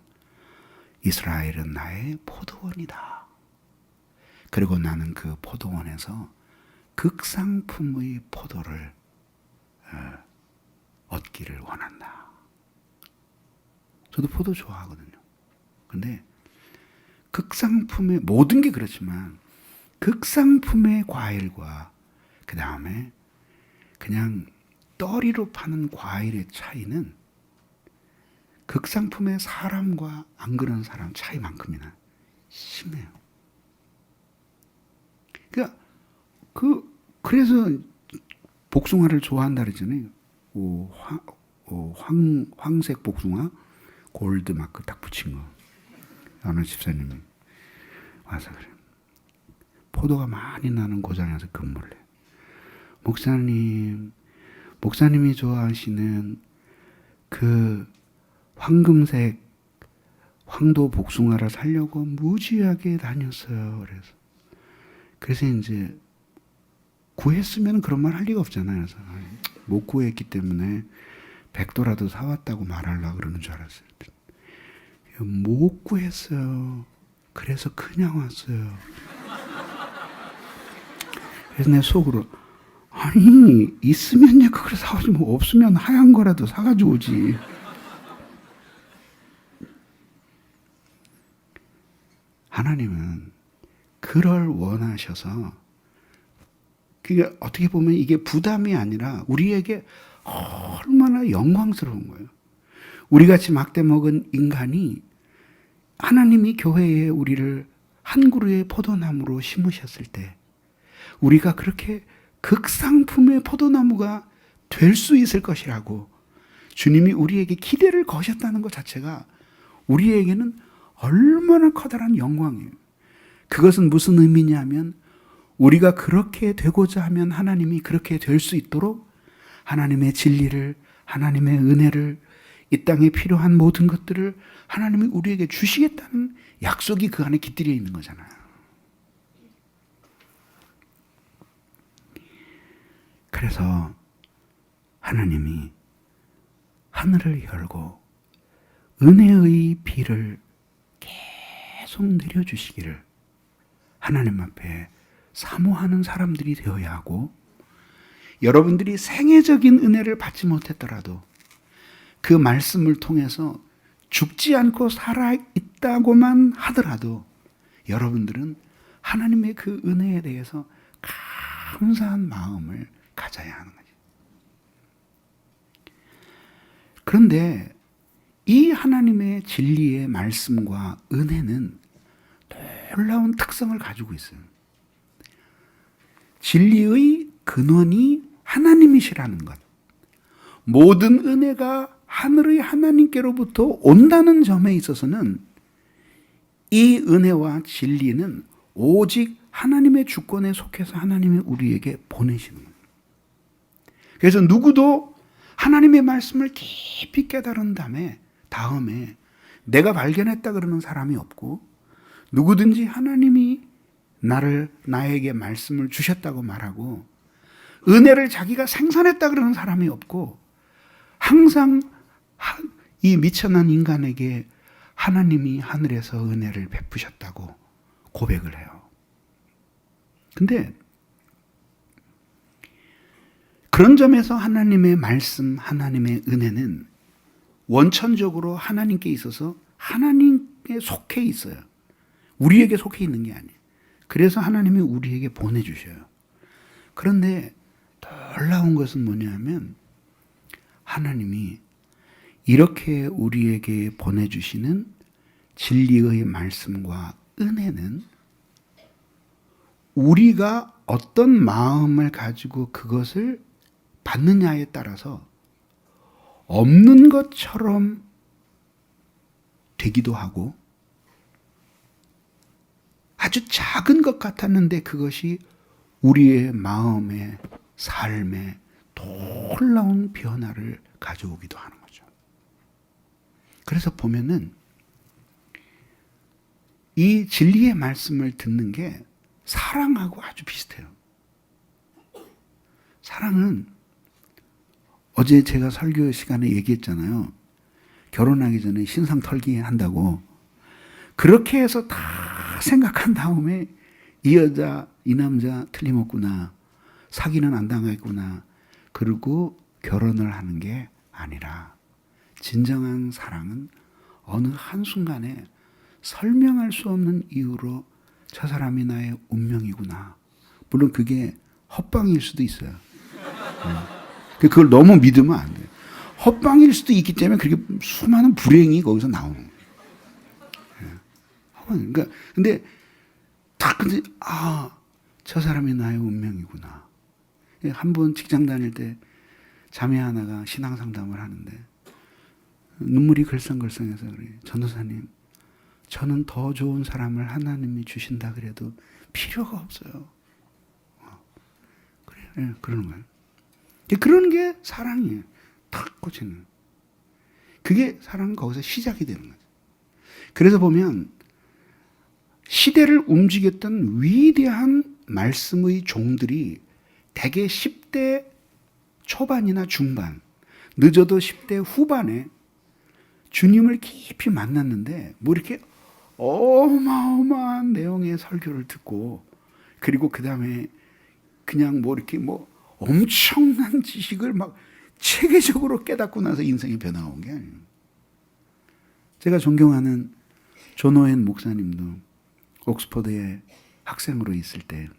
이스라엘은 나의 포도원이다. 그리고 나는 그 포도원에서 극상품의 포도를 얻기를 원한다. 저도 포도 좋아하거든요. 근데 극상품의 모든 게 그렇지만 극상품의 과일과 그 다음에 그냥 떨이로 파는 과일의 차이는 극상품의 사람과 안 그런 사람 차이만큼이나 심해요. 그러니까 그래서 복숭아를 좋아한다 그러잖아요. 황색 복숭아 골드 마크 딱 붙인 거. 어느 집사님이 와서 그래. 포도가 많이 나는 고장에서 근무를 해. 목사님이 좋아하시는 그 황금색 황도 복숭아를 사려고 무지하게 다녔어요. 그래서 이제 구했으면 그런 말 할 리가 없잖아요. 그래서 못 구했기 때문에 100도라도 사왔다고 말하려고 그러는 줄 알았어요. 못 구했어요. 그래서 그냥 왔어요. 그래서 내 속으로 아니 있으면 그걸 사오지 뭐 없으면 하얀 거라도 사가지고 오지. 하나님은 그걸 원하셔서 그게 어떻게 보면 이게 부담이 아니라 우리에게 얼마나 영광스러운 거예요. 우리같이 막대 먹은 인간이 하나님이 교회에 우리를 한 그루의 포도나무로 심으셨을 때 우리가 그렇게 극상품의 포도나무가 될 수 있을 것이라고 주님이 우리에게 기대를 거셨다는 것 자체가 우리에게는 얼마나 커다란 영광이에요. 그것은 무슨 의미냐면 우리가 그렇게 되고자 하면 하나님이 그렇게 될 수 있도록 하나님의 진리를, 하나님의 은혜를, 이 땅에 필요한 모든 것들을 하나님이 우리에게 주시겠다는 약속이 그 안에 깃들여 있는 거잖아요. 그래서 하나님이 하늘을 열고 은혜의 비를 계속 내려주시기를 하나님 앞에 사모하는 사람들이 되어야 하고, 여러분들이 생애적인 은혜를 받지 못했더라도 그 말씀을 통해서 죽지 않고 살아있다고만 하더라도 여러분들은 하나님의 그 은혜에 대해서 감사한 마음을 가져야 하는 거죠. 그런데 이 하나님의 진리의 말씀과 은혜는 놀라운 특성을 가지고 있어요. 진리의 근원이 하나님이시라는 것. 모든 은혜가 하늘의 하나님께로부터 온다는 점에 있어서는 이 은혜와 진리는 오직 하나님의 주권에 속해서 하나님이 우리에게 보내시는 겁니다. 그래서 누구도 하나님의 말씀을 깊이 깨달은 다음에 내가 발견했다 그러는 사람이 없고, 누구든지 하나님이 나에게 말씀을 주셨다고 말하고 은혜를 자기가 생산했다 그러는 사람이 없고, 항상 이 미천한 인간에게 하나님이 하늘에서 은혜를 베푸셨다고 고백을 해요. 근데 그런 점에서 하나님의 말씀, 하나님의 은혜는 원천적으로 하나님께 있어서 하나님께 속해 있어요. 우리에게 속해 있는 게 아니에요. 그래서 하나님이 우리에게 보내주셔요. 그런데 놀라운 것은 뭐냐면 하나님이 이렇게 우리에게 보내주시는 진리의 말씀과 은혜는 우리가 어떤 마음을 가지고 그것을 받느냐에 따라서 없는 것처럼 되기도 하고, 아주 작은 것 같았는데 그것이 우리의 마음의 삶에 놀라운 변화를 가져오기도 하는 거죠. 그래서 보면은 이 진리의 말씀을 듣는 게 사랑하고 아주 비슷해요. 사랑은 어제 제가 설교 시간에 얘기했잖아요. 결혼하기 전에 신상 털기 한다고. 그렇게 해서 다 생각한 다음에 이 여자, 이 남자 틀림없구나. 사기는 안 당하겠구나. 그리고 결혼을 하는 게 아니라 진정한 사랑은 어느 한순간에 설명할 수 없는 이유로 저 사람이 나의 운명이구나. 물론 그게 헛방일 수도 있어요. 그걸 너무 믿으면 안 돼요. 헛방일 수도 있기 때문에 그렇게 수많은 불행이 거기서 나오는 거예요. 그러니까 근데 딱 근데 저 사람이 나의 운명이구나. 한 번 직장 다닐 때 자매 하나가 신앙 상담을 하는데 눈물이 글썽글썽해서 그래요. 전도사님, 저는 더 좋은 사람을 하나님이 주신다 그래도 필요가 없어요. 그래, 그러는 거예요. 그런 게 사랑이에요. 탁 꽂히는. 그게 사랑은 거기서 시작이 되는 거죠. 그래서 보면 시대를 움직였던 위대한 말씀의 종들이 대개 10대 초반이나 중반, 늦어도 10대 후반에 주님을 깊이 만났는데 뭐 이렇게 어마어마한 내용의 설교를 듣고 그리고 그 다음에 그냥 뭐 이렇게 뭐 엄청난 지식을 막 체계적으로 깨닫고 나서 인생이 변화가 온 게 아니에요. 제가 존경하는 존 오웬 목사님도 옥스퍼드에 학생으로 있을 때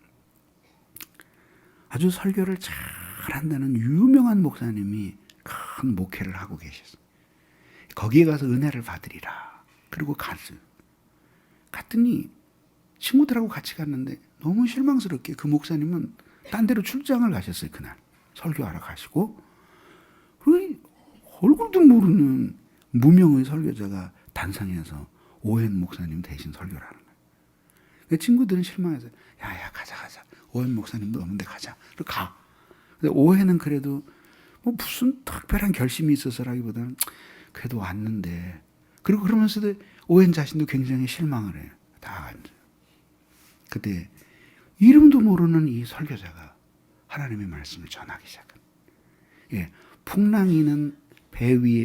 아주 설교를 잘한다는 유명한 목사님이 큰 목회를 하고 계셨어요. 거기에 가서 은혜를 받으리라. 그리고 갔더니 친구들하고 같이 갔는데 너무 실망스럽게 그 목사님은 딴 데로 출장을 가셨어요. 그날 설교하러 가시고 그리고 얼굴도 모르는 무명의 설교자가 단상에서 오웬 목사님 대신 설교를 하는 거예요. 그 친구들은 실망해서 야야 가자 오웬 목사님도 없는데 가자. 그리고 가. 근데 오웬은 그래도 뭐 무슨 특별한 결심이 있어서라기보다는 그래도 왔는데 그리고 그러면서도 오웬 자신도 굉장히 실망을 해요. 다 앉아요. 그때 이름도 모르는 이 설교자가 하나님의 말씀을 전하기 시작합니다. 예, 풍랑이는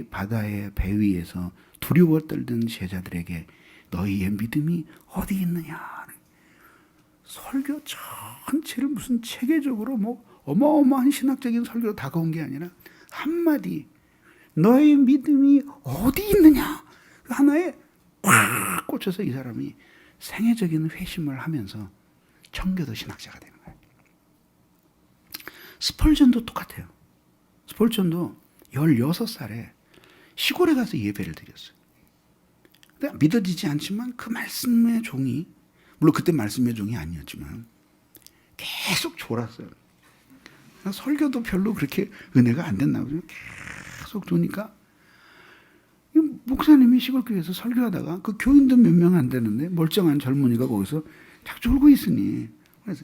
바다의 배 위에서 두려워 떨던 제자들에게 너희의 믿음이 어디 있느냐. 설교 전체를 무슨 체계적으로 뭐 어마어마한 신학적인 설교로 다가온 게 아니라 한마디 너의 믿음이 어디 있느냐 하나에 꽉 꽂혀서 이 사람이 생애적인 회심을 하면서 청교도 신학자가 되는 거예요. 스펄전도 똑같아요. 스펄전도 16살에 시골에 가서 예배를 드렸어요. 근데 믿어지지 않지만 그 말씀의 종이 물론 그때 말씀의 종이 아니었지만 계속 졸았어요. 설교도 별로 그렇게 은혜가 안 됐나 보죠. 계속 조니까 목사님이 시골교회에서 설교하다가 그 교인도 몇 명 안 되는데 멀쩡한 젊은이가 거기서 딱 졸고 있으니 그래서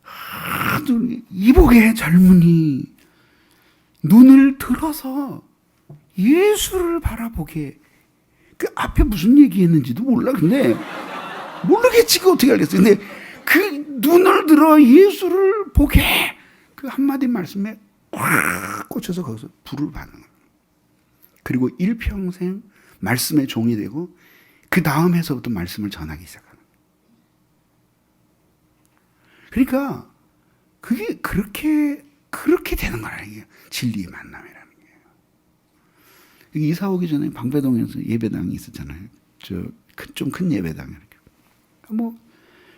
하도 이복의 젊은이 눈을 들어서 예수를 바라보게 그 앞에 무슨 얘기했는지도 몰라. 근데 모르겠지 그 어떻게 알겠어요. 근데 그 눈을 들어 예수를 보게 그 한마디 말씀에 꽉 꽂혀서 거기서 불을 받는 거예요. 그리고 일평생 말씀의 종이 되고 그 다음에서부터 말씀을 전하기 시작하는 거예요. 그러니까 그게 그렇게 되는 거라 이게 진리의 만남이라는 게. 이사 오기 전에 방배동에서 예배당이 있었잖아요. 좀 큰 예배당 이렇게. 뭐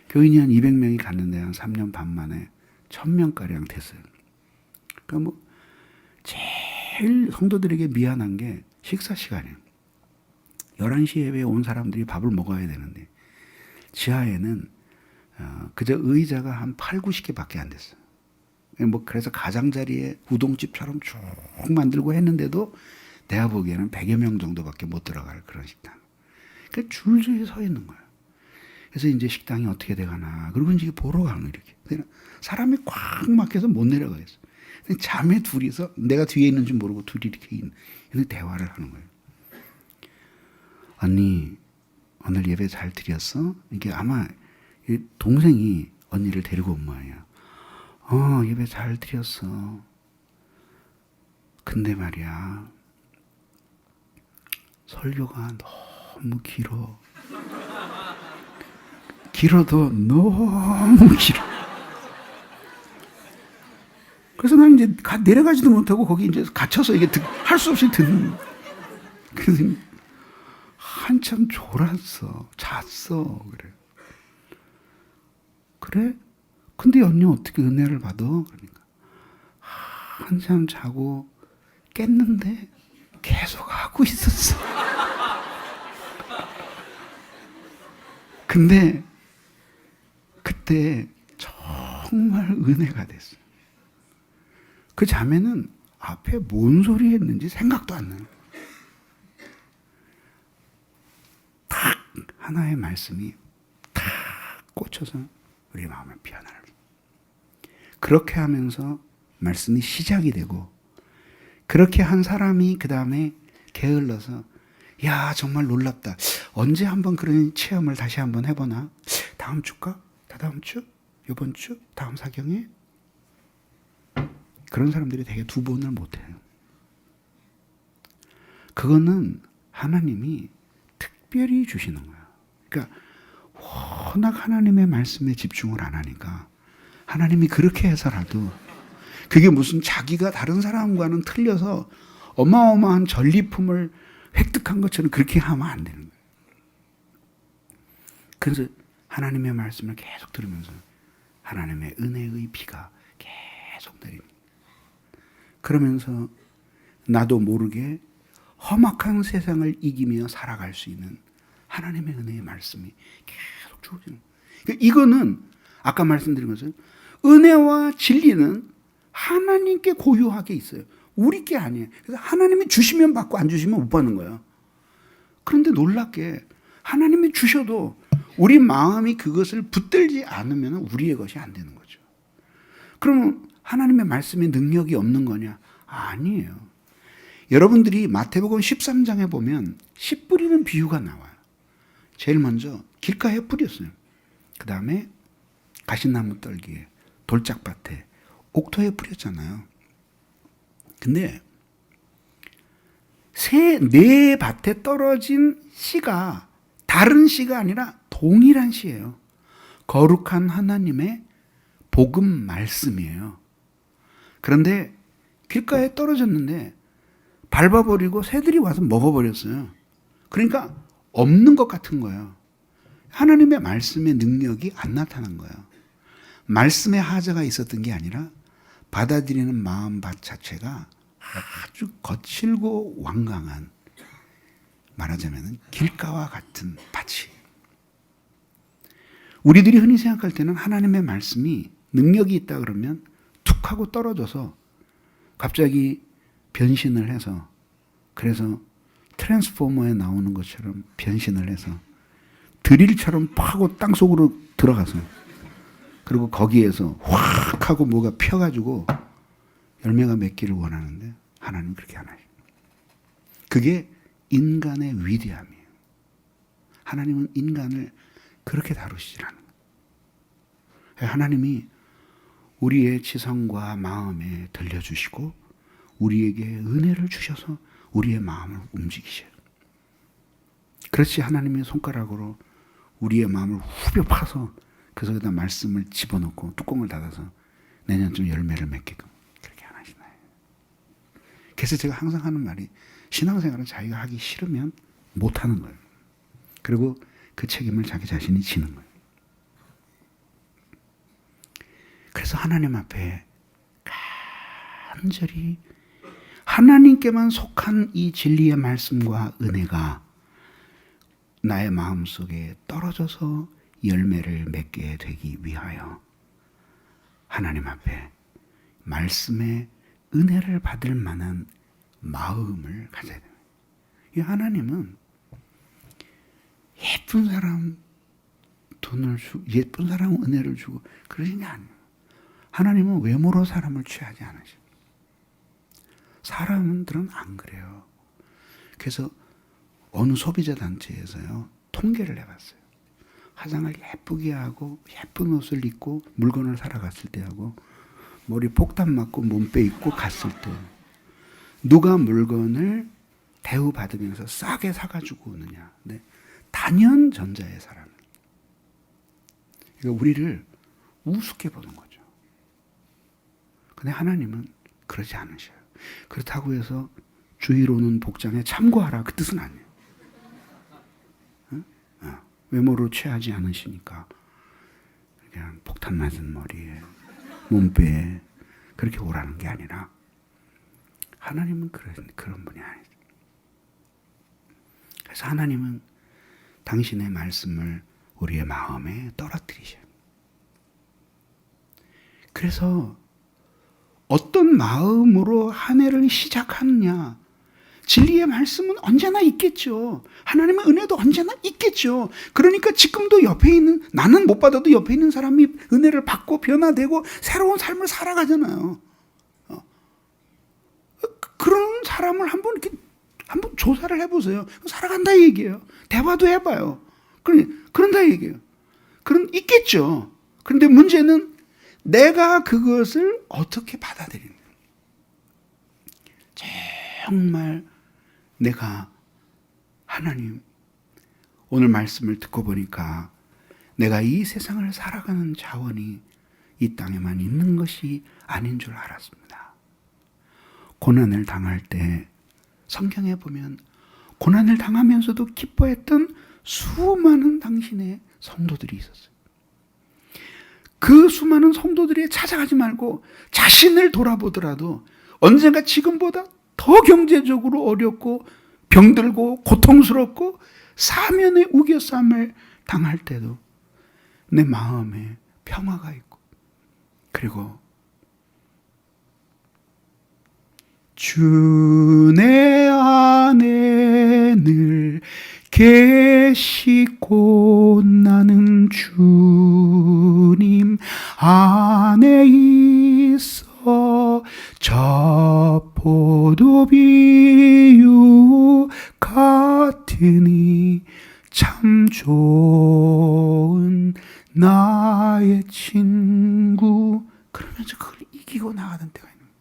교인이 한 200명이 갔는데 한 3년 반 만에 1000명가량 됐어요. 그러니까 뭐 제일 성도들에게 미안한 게 식사 시간이에요. 11시 예배에 온 사람들이 밥을 먹어야 되는데 지하에는 그저 의자가 한 8, 90개밖에 안 됐어요. 뭐 그래서 가장자리에 우동집처럼 쭉 만들고 했는데도 내가 보기에는 100여 명 정도밖에 못 들어갈 그런 식당. 그러니까 줄줄이 서 있는 거예요. 그래서 이제 식당이 어떻게 돼가나. 그리고 이제 보러 가는 이렇게. 사람이 꽉 막혀서 못 내려가겠어. 자매 둘이서 내가 뒤에 있는 줄 모르고 둘이 이렇게 대화를 하는 거예요. 언니, 오늘 예배 잘 드렸어? 이게 아마 동생이 언니를 데리고 온 모양이야. 예배 잘 드렸어. 근데 말이야, 설교가 너무 길어. 길어도 너무 길어. 그래서 나는 이제 내려가지도 못하고 거기 이제 갇혀서 이게 할 수 없이 듣는. 그래서 한참 졸았어. 잤어. 그래. 그래? 근데 언니 어떻게 은혜를 받아? 그러니까. 한참 자고 깼는데 계속 하고 있었어. 근데 그때 정말 은혜가 됐어. 그 자매는 앞에 뭔 소리 했는지 생각도 안 나요. 딱 하나의 말씀이 딱 꽂혀서 우리 마음을 피어나는. 그렇게 하면서 말씀이 시작이 되고, 그렇게 한 사람이 그 다음에 게을러서 야 정말 놀랍다. 언제 한번 그런 체험을 다시 한번 해보나? 다음 주까? 다다음 주? 이번 주? 다음 사경에? 그런 사람들이 되게 2번을 못해요. 그거는 하나님이 특별히 주시는 거야. 그러니까 워낙 하나님의 말씀에 집중을 안 하니까 하나님이 그렇게 해서라도 그게 무슨 자기가 다른 사람과는 틀려서 어마어마한 전리품을 획득한 것처럼 그렇게 하면 안 되는 거예요. 그래서 하나님의 말씀을 계속 들으면서 하나님의 은혜의 비가 계속 내립니다. 그러면서 나도 모르게 험악한 세상을 이기며 살아갈 수 있는 하나님의 은혜의 말씀이 계속 주어지는 거예요. 그러니까 이거는 아까 말씀드린 것은 은혜와 진리는 하나님께 고유하게 있어요. 우리 게 아니에요. 그래서 하나님이 주시면 받고 안 주시면 못 받는 거예요. 그런데 놀랍게 하나님이 주셔도 우리 마음이 그것을 붙들지 않으면 우리의 것이 안 되는 거죠. 그러면 하나님의 말씀에 능력이 없는 거냐? 아니에요. 여러분들이 마태복음 13장에 보면 씨 뿌리는 비유가 나와요. 제일 먼저 길가에 뿌렸어요. 그 다음에 가시나무 떨기에, 돌짝밭에, 옥토에 뿌렸잖아요. 근데 내 밭에 떨어진 씨가 다른 씨가 아니라 동일한 씨예요. 거룩한 하나님의 복음 말씀이에요. 그런데 길가에 떨어졌는데 밟아버리고 새들이 와서 먹어버렸어요. 그러니까 없는 것 같은 거예요. 하나님의 말씀의 능력이 안 나타난 거예요. 말씀에 하자가 있었던 게 아니라 받아들이는 마음밭 자체가 아주 거칠고 완강한, 말하자면 길가와 같은 밭이. 우리들이 흔히 생각할 때는 하나님의 말씀이 능력이 있다 그러면 툭 하고 떨어져서 갑자기 변신을 해서, 그래서 트랜스포머에 나오는 것처럼 변신을 해서 드릴처럼 파고 땅속으로 들어가서, 그리고 거기에서 확 하고 뭐가 펴가지고 열매가 맺기를 원하는데 하나님은 그렇게 안 하셔요. 그게 인간의 위대함이에요. 하나님은 인간을 그렇게 다루시질 않아요. 하나님이 우리의 지성과 마음에 들려주시고 우리에게 은혜를 주셔서 우리의 마음을 움직이셔요. 그렇지 하나님의 손가락으로 우리의 마음을 후벼 파서 그 속에다 말씀을 집어넣고 뚜껑을 닫아서 내년쯤 열매를 맺게끔 그렇게 안 하시나요? 그래서 제가 항상 하는 말이, 신앙생활은 자기가 하기 싫으면 못하는 거예요. 그리고 그 책임을 자기 자신이 지는 거예요. 그래서 하나님 앞에 간절히 하나님께만 속한 이 진리의 말씀과 은혜가 나의 마음속에 떨어져서 열매를 맺게 되기 위하여 하나님 앞에 말씀의 은혜를 받을 만한 마음을 가져야 됩니다. 이 하나님은 예쁜 사람 돈을 주고 예쁜 사람 은혜를 주고 그러신 게 아니에요. 하나님은 외모로 사람을 취하지 않으셔요. 사람들은 안 그래요. 그래서 어느 소비자 단체에서요 통계를 해봤어요. 화장을 예쁘게 하고 예쁜 옷을 입고 물건을 사러 갔을 때하고 머리 폭탄 맞고 몸빼 입고 갔을 때 누가 물건을 대우받으면서 싸게 사가지고 오느냐. 네. 단연 전자의 사람. 그러니까 우리를 우습게 보는 거죠. 근데 하나님은 그러지 않으셔요. 그렇다고 해서 주의로는 복장에 참고하라 그 뜻은 아니에요. 외모로 취하지 않으시니까 그냥 폭탄 맞은 머리에 몸빼에 그렇게 오라는 게 아니라 하나님은 그런 분이 아니죠. 그래서 하나님은 당신의 말씀을 우리의 마음에 떨어뜨리셔요. 그래서 어떤 마음으로 한 해를 시작하느냐, 진리의 말씀은 언제나 있겠죠. 하나님의 은혜도 언제나 있겠죠. 그러니까 지금도 옆에 있는, 나는 못 받아도 옆에 있는 사람이 은혜를 받고 변화되고 새로운 삶을 살아가잖아요. 그런 사람을 한번 조사를 해보세요. 살아간다 얘기예요. 대화도 해봐요. 그런다 얘기예요. 있겠죠. 그런데 문제는 내가 그것을 어떻게 받아들이는 거예요. 정말 내가 하나님, 오늘 말씀을 듣고 보니까 내가 이 세상을 살아가는 자원이 이 땅에만 있는 것이 아닌 줄 알았습니다. 고난을 당할 때 성경에 보면 고난을 당하면서도 기뻐했던 수많은 당신의 성도들이 있었어요. 그 수많은 성도들이 찾아가지 말고 자신을 돌아보더라도 언젠가 지금보다 더 경제적으로 어렵고 병들고 고통스럽고 사면의 우겨쌈을 당할 때도 내 마음에 평화가 있고, 그리고 주 내 안에 늘 계시고 나는 주님 안에 있어 저 포도비유 같으니 참 좋은 나의 친구. 그러면서 그걸 이기고 나가던 때가 있는 거예요.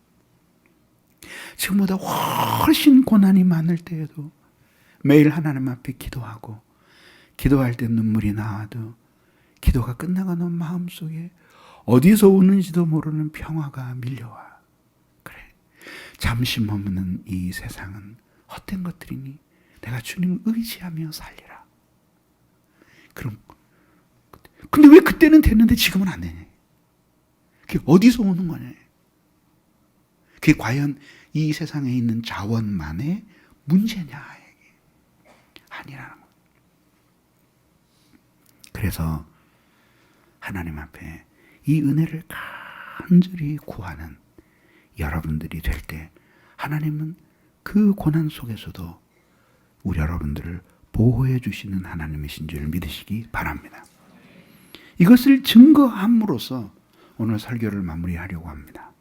지금보다 훨씬 고난이 많을 때에도 매일 하나님 앞에 기도하고, 기도할 때 눈물이 나와도 기도가 끝나가는 마음속에 어디서 오는지도 모르는 평화가 밀려와. 그래, 잠시 머무는 이 세상은 헛된 것들이니 내가 주님을 의지하며 살리라. 근데 왜 그때는 됐는데 지금은 안 되냐? 그게 어디서 오는 거냐? 그게 과연 이 세상에 있는 자원만의 문제냐? 아니라는 거예요. 그래서 하나님 앞에 이 은혜를 간절히 구하는 여러분들이 될 때 하나님은 그 고난 속에서도 우리 여러분들을 보호해 주시는 하나님이신 줄 믿으시기 바랍니다. 이것을 증거함으로써 오늘 설교를 마무리하려고 합니다.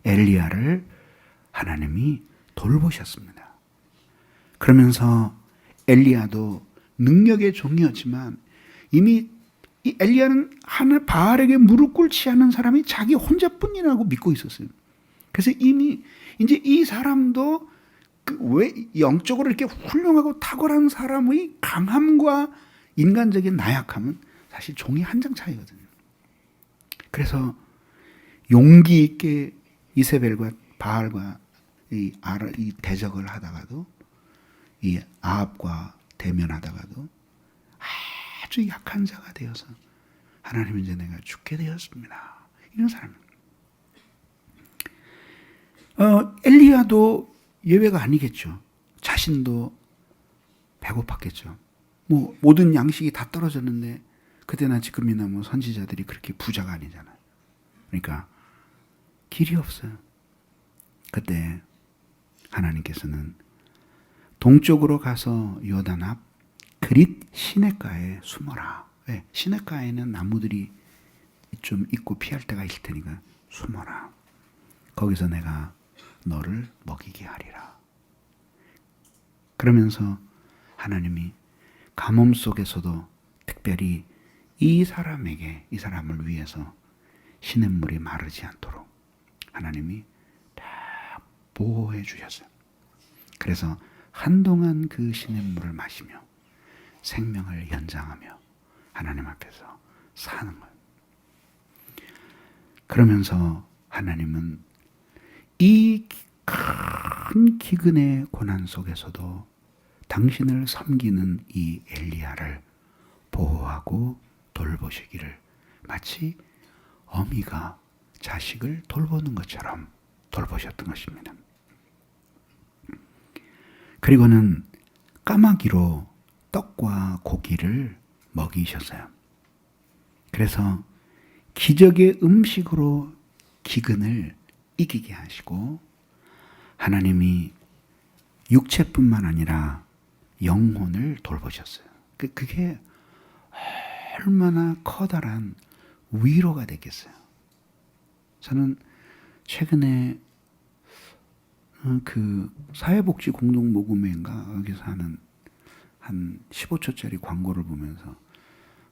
엘리야를 하나님이 돌보셨습니다. 그러면서 엘리야도 능력의 종이었지만 이미 이 엘리야는 바알에게 무릎 꿇지 않은 사람이 자기 혼자뿐이라고 믿고 있었어요. 그래서 이미 이제 이 사람도 왜 영적으로 이렇게 훌륭하고 탁월한 사람의 강함과 인간적인 나약함은 사실 종이 한 장 차이거든요. 그래서 용기 있게 이세벨과 바알과 이 대적을 하다가도, 이 아합과 대면하다가도 아주 약한 자가 되어서 하나님 이제 내가 죽게 되었습니다. 이런 사람입니다. 엘리야도 예외가 아니겠죠. 자신도 배고팠겠죠. 뭐 모든 양식이 다 떨어졌는데 그때나 지금이나 뭐 선지자들이 그렇게 부자가 아니잖아요. 그러니까 길이 없어요. 그때 하나님께서는 동쪽으로 가서 요단 앞 그릿 시냇가에 숨어라. 왜? 시냇가에는 나무들이 좀 있고 피할 때가 있을 테니까 숨어라. 거기서 내가 너를 먹이게 하리라. 그러면서 하나님이 가뭄 속에서도 특별히 이 사람을 위해서 시냇물이 마르지 않도록 하나님이 다 보호해 주셨어요. 그래서 한동안 그 시냇물을 마시며 생명을 연장하며 하나님 앞에서 사는 거예요. 그러면서 하나님은 이 큰 기근의 고난 속에서도 당신을 섬기는 이 엘리야를 보호하고 돌보시기를 마치 어미가 자식을 돌보는 것처럼 돌보셨던 것입니다. 그리고는 까마귀로 떡과 고기를 먹이셨어요. 그래서 기적의 음식으로 기근을 이기게 하시고 하나님이 육체뿐만 아니라 영혼을 돌보셨어요. 그게 얼마나 커다란 위로가 됐겠어요. 저는 최근에 그 사회복지 공동모금회인가 여기서 하는 한 15초짜리 광고를 보면서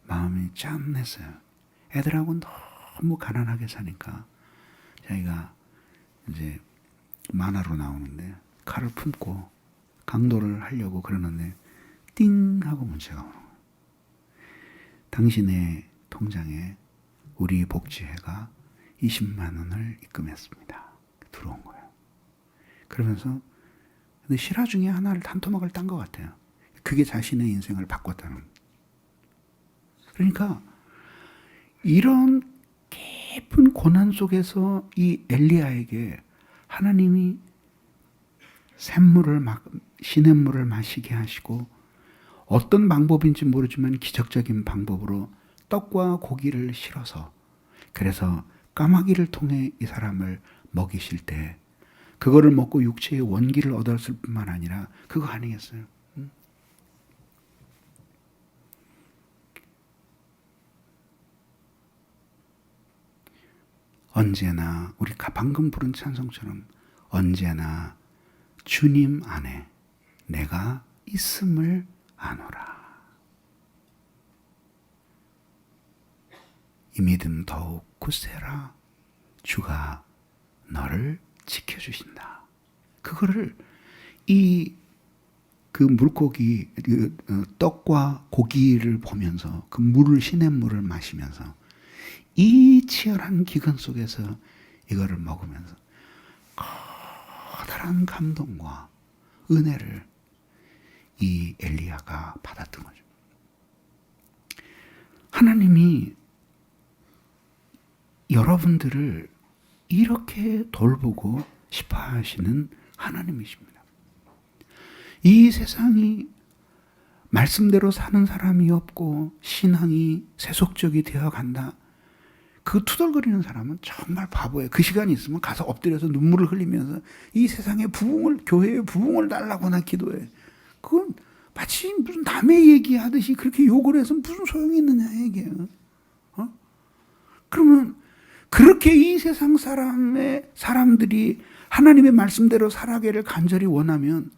마음이 짠했어요. 애들하고 너무 가난하게 사니까 자기가 이제 만화로 나오는데 칼을 품고 강도를 하려고 그러는데 띵 하고 문자가 오는 거예요. 당신의 통장에 우리 복지회가 20만 원을 입금했습니다. 들어온 거예요. 그러면서 근데 실화 중에 하나를 한 토막을 딴 것 같아요. 그게 자신의 인생을 바꿨다는. 그러니까 이런 깊은 고난 속에서 이 엘리야에게 하나님이 시냇물을 마시게 하시고 어떤 방법인지 모르지만 기적적인 방법으로 떡과 고기를 실어서 그래서 까마귀를 통해 이 사람을 먹이실 때 그거를 먹고 육체의 원기를 얻었을 뿐만 아니라 그거 아니겠어요? 언제나 우리가 방금 부른 찬송처럼 언제나 주님 안에 내가 있음을 아노라. 이 믿음 더욱 굳세라. 주가 너를 지켜주신다. 그거를 그 물고기 떡과 고기를 보면서 그 시냇물을 마시면서 이 치열한 기근 속에서 이거를 먹으면서 커다란 감동과 은혜를 이 엘리야가 받았던 거죠. 하나님이 여러분들을 이렇게 돌보고 싶어 하시는 하나님이십니다. 이 세상이 말씀대로 사는 사람이 없고 신앙이 세속적이 되어 간다. 그 투덜거리는 사람은 정말 바보예요. 그 시간이 있으면 가서 엎드려서 눈물을 흘리면서 이 세상의 교회의 부흥을 달라고나 기도해. 그건 마치 무슨 남의 얘기하듯이 그렇게 욕을 해서 무슨 소용이 있느냐 얘기예요. 그러면 그렇게 이 세상 사람들이 하나님의 말씀대로 살아가기를 간절히 원하면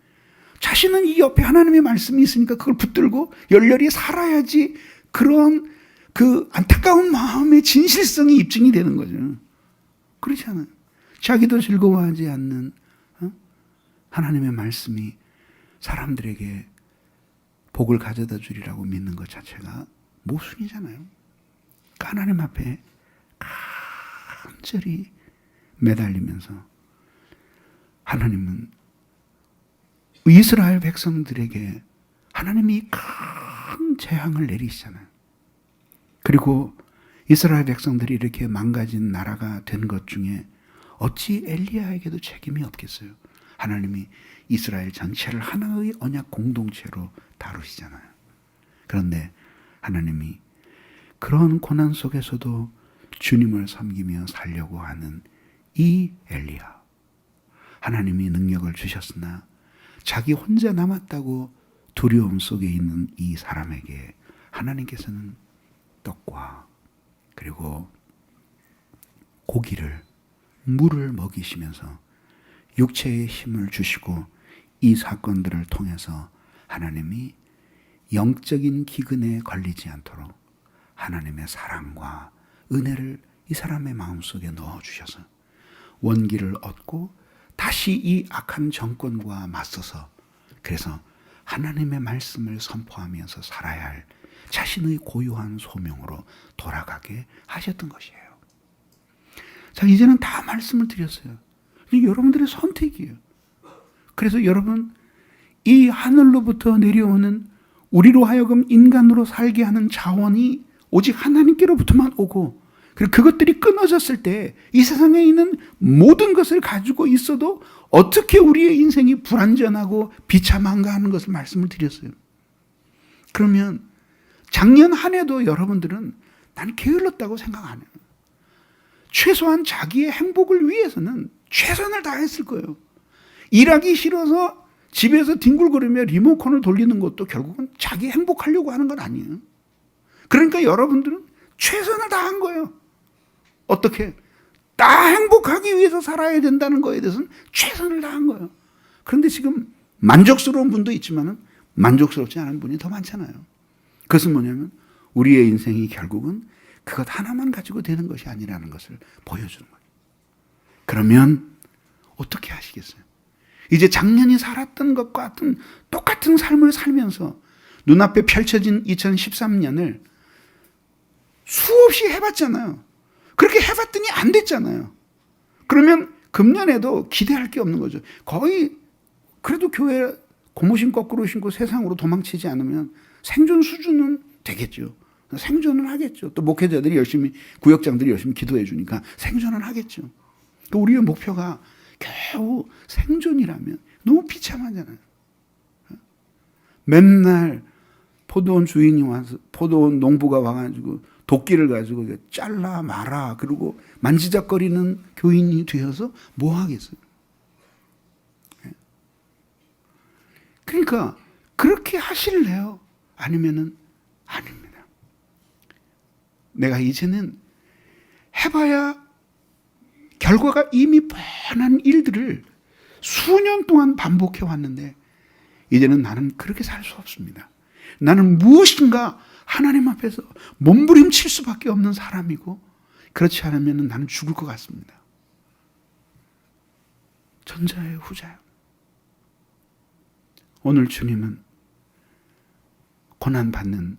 자신은 이 옆에 하나님의 말씀이 있으니까 그걸 붙들고 열렬히 살아야지 그런 그 안타까운 마음의 진실성이 입증이 되는 거죠. 그렇지 않아요. 자기도 즐거워하지 않는 하나님의 말씀이 사람들에게 복을 가져다 주리라고 믿는 것 자체가 모순이잖아요. 그러니까 하나님 앞에 간절히 매달리면서 하나님은 이스라엘 백성들에게 하나님이 큰 재앙을 내리시잖아요. 그리고 이스라엘 백성들이 이렇게 망가진 나라가 된 것 중에 어찌 엘리야에게도 책임이 없겠어요. 하나님이 이스라엘 전체를 하나의 언약 공동체로 다루시잖아요. 그런데 하나님이 그런 고난 속에서도 주님을 섬기며 살려고 하는 이 엘리야. 하나님이 능력을 주셨으나 자기 혼자 남았다고 두려움 속에 있는 이 사람에게 하나님께서는 떡과 그리고 고기를 물을 먹이시면서 육체의 힘을 주시고 이 사건들을 통해서 하나님이 영적인 기근에 걸리지 않도록 하나님의 사랑과 은혜를 이 사람의 마음속에 넣어주셔서 원기를 얻고 다시 이 악한 정권과 맞서서 그래서 하나님의 말씀을 선포하면서 살아야 할 자신의 고유한 소명으로 돌아가게 하셨던 것이에요. 자, 이제는 다 말씀을 드렸어요. 이게 여러분들의 선택이에요. 그래서 여러분, 이 하늘로부터 내려오는 우리로 하여금 인간으로 살게 하는 자원이 오직 하나님께로부터만 오고, 그리고 그것들이 끊어졌을 때 이 세상에 있는 모든 것을 가지고 있어도 어떻게 우리의 인생이 불완전하고 비참한가 하는 것을 말씀을 드렸어요. 그러면 작년 한 해도 여러분들은 난 게을렀다고 생각 안 해요. 최소한 자기의 행복을 위해서는 최선을 다했을 거예요. 일하기 싫어서 집에서 뒹굴거리며 리모컨을 돌리는 것도 결국은 자기 행복하려고 하는 건 아니에요. 그러니까 여러분들은 최선을 다한 거예요. 어떻게? 다 행복하기 위해서 살아야 된다는 거에 대해서는 최선을 다한 거예요. 그런데 지금 만족스러운 분도 있지만 만족스럽지 않은 분이 더 많잖아요. 그것은 뭐냐면 우리의 인생이 결국은 그것 하나만 가지고 되는 것이 아니라는 것을 보여주는 거예요. 그러면 어떻게 하시겠어요? 이제 작년이 살았던 것과 같은 똑같은 삶을 살면서 눈앞에 펼쳐진 2013년을 수없이 해봤잖아요. 그렇게 해봤더니 안 됐잖아요. 그러면 금년에도 기대할 게 없는 거죠. 거의 그래도 교회 고무신 거꾸로 신고 세상으로 도망치지 않으면 생존 수준은 되겠죠. 생존은 하겠죠. 또 목회자들이 열심히, 구역장들이 열심히 기도해 주니까 생존은 하겠죠. 우리의 목표가 겨우 생존이라면 너무 비참하잖아요. 맨날 포도원 주인이 와서, 포도원 농부가 와가지고 도끼를 가지고 잘라 말아 그리고 만지작거리는 교인이 되어서 뭐 하겠어요? 그러니까 그렇게 하실래요? 아니면은 아닙니다. 내가 이제는 해봐야 결과가 이미 뻔한 일들을 수년 동안 반복해 왔는데 이제는 나는 그렇게 살 수 없습니다. 나는 무엇인가 하나님 앞에서 몸부림칠 수밖에 없는 사람이고 그렇지 않으면 나는 죽을 것 같습니다. 전자예요, 후자예요? 오늘 주님은 고난받는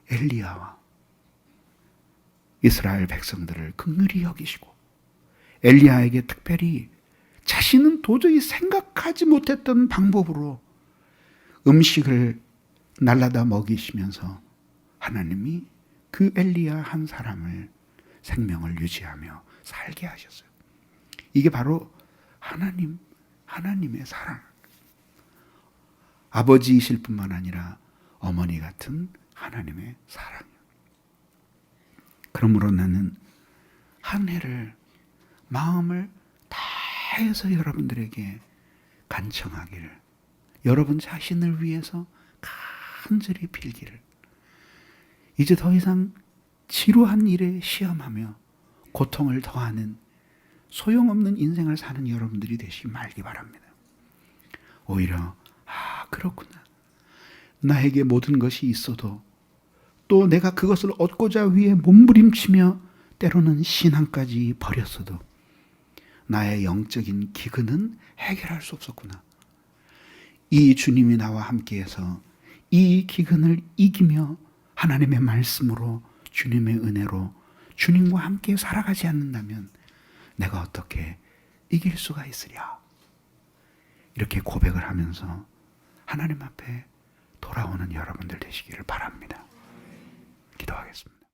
엘리야와 이스라엘 백성들을 긍휼히 여기시고 엘리야에게 특별히 자신은 도저히 생각하지 못했던 방법으로 음식을 날라다 먹이시면서 하나님이 그 엘리야 한 사람을 생명을 유지하며 살게 하셨어요. 이게 바로 하나님의 사랑. 아버지이실 뿐만 아니라 어머니 같은 하나님의 사랑이에요. 그러므로 나는 한 해를 마음을 다해서 여러분들에게 간청하기를, 여러분 자신을 위해서 간절히 빌기를, 이제 더 이상 지루한 일에 시험하며 고통을 더하는 소용없는 인생을 사는 여러분들이 되시기 말기 바랍니다. 오히려 그렇구나. 나에게 모든 것이 있어도 또 내가 그것을 얻고자 위해 몸부림치며 때로는 신앙까지 버렸어도 나의 영적인 기근은 해결할 수 없었구나. 이 주님이 나와 함께해서 이 기근을 이기며 하나님의 말씀으로, 주님의 은혜로 주님과 함께 살아가지 않는다면 내가 어떻게 이길 수가 있으랴. 이렇게 고백을 하면서 하나님 앞에 돌아오는 여러분들 되시기를 바랍니다. 기도하겠습니다.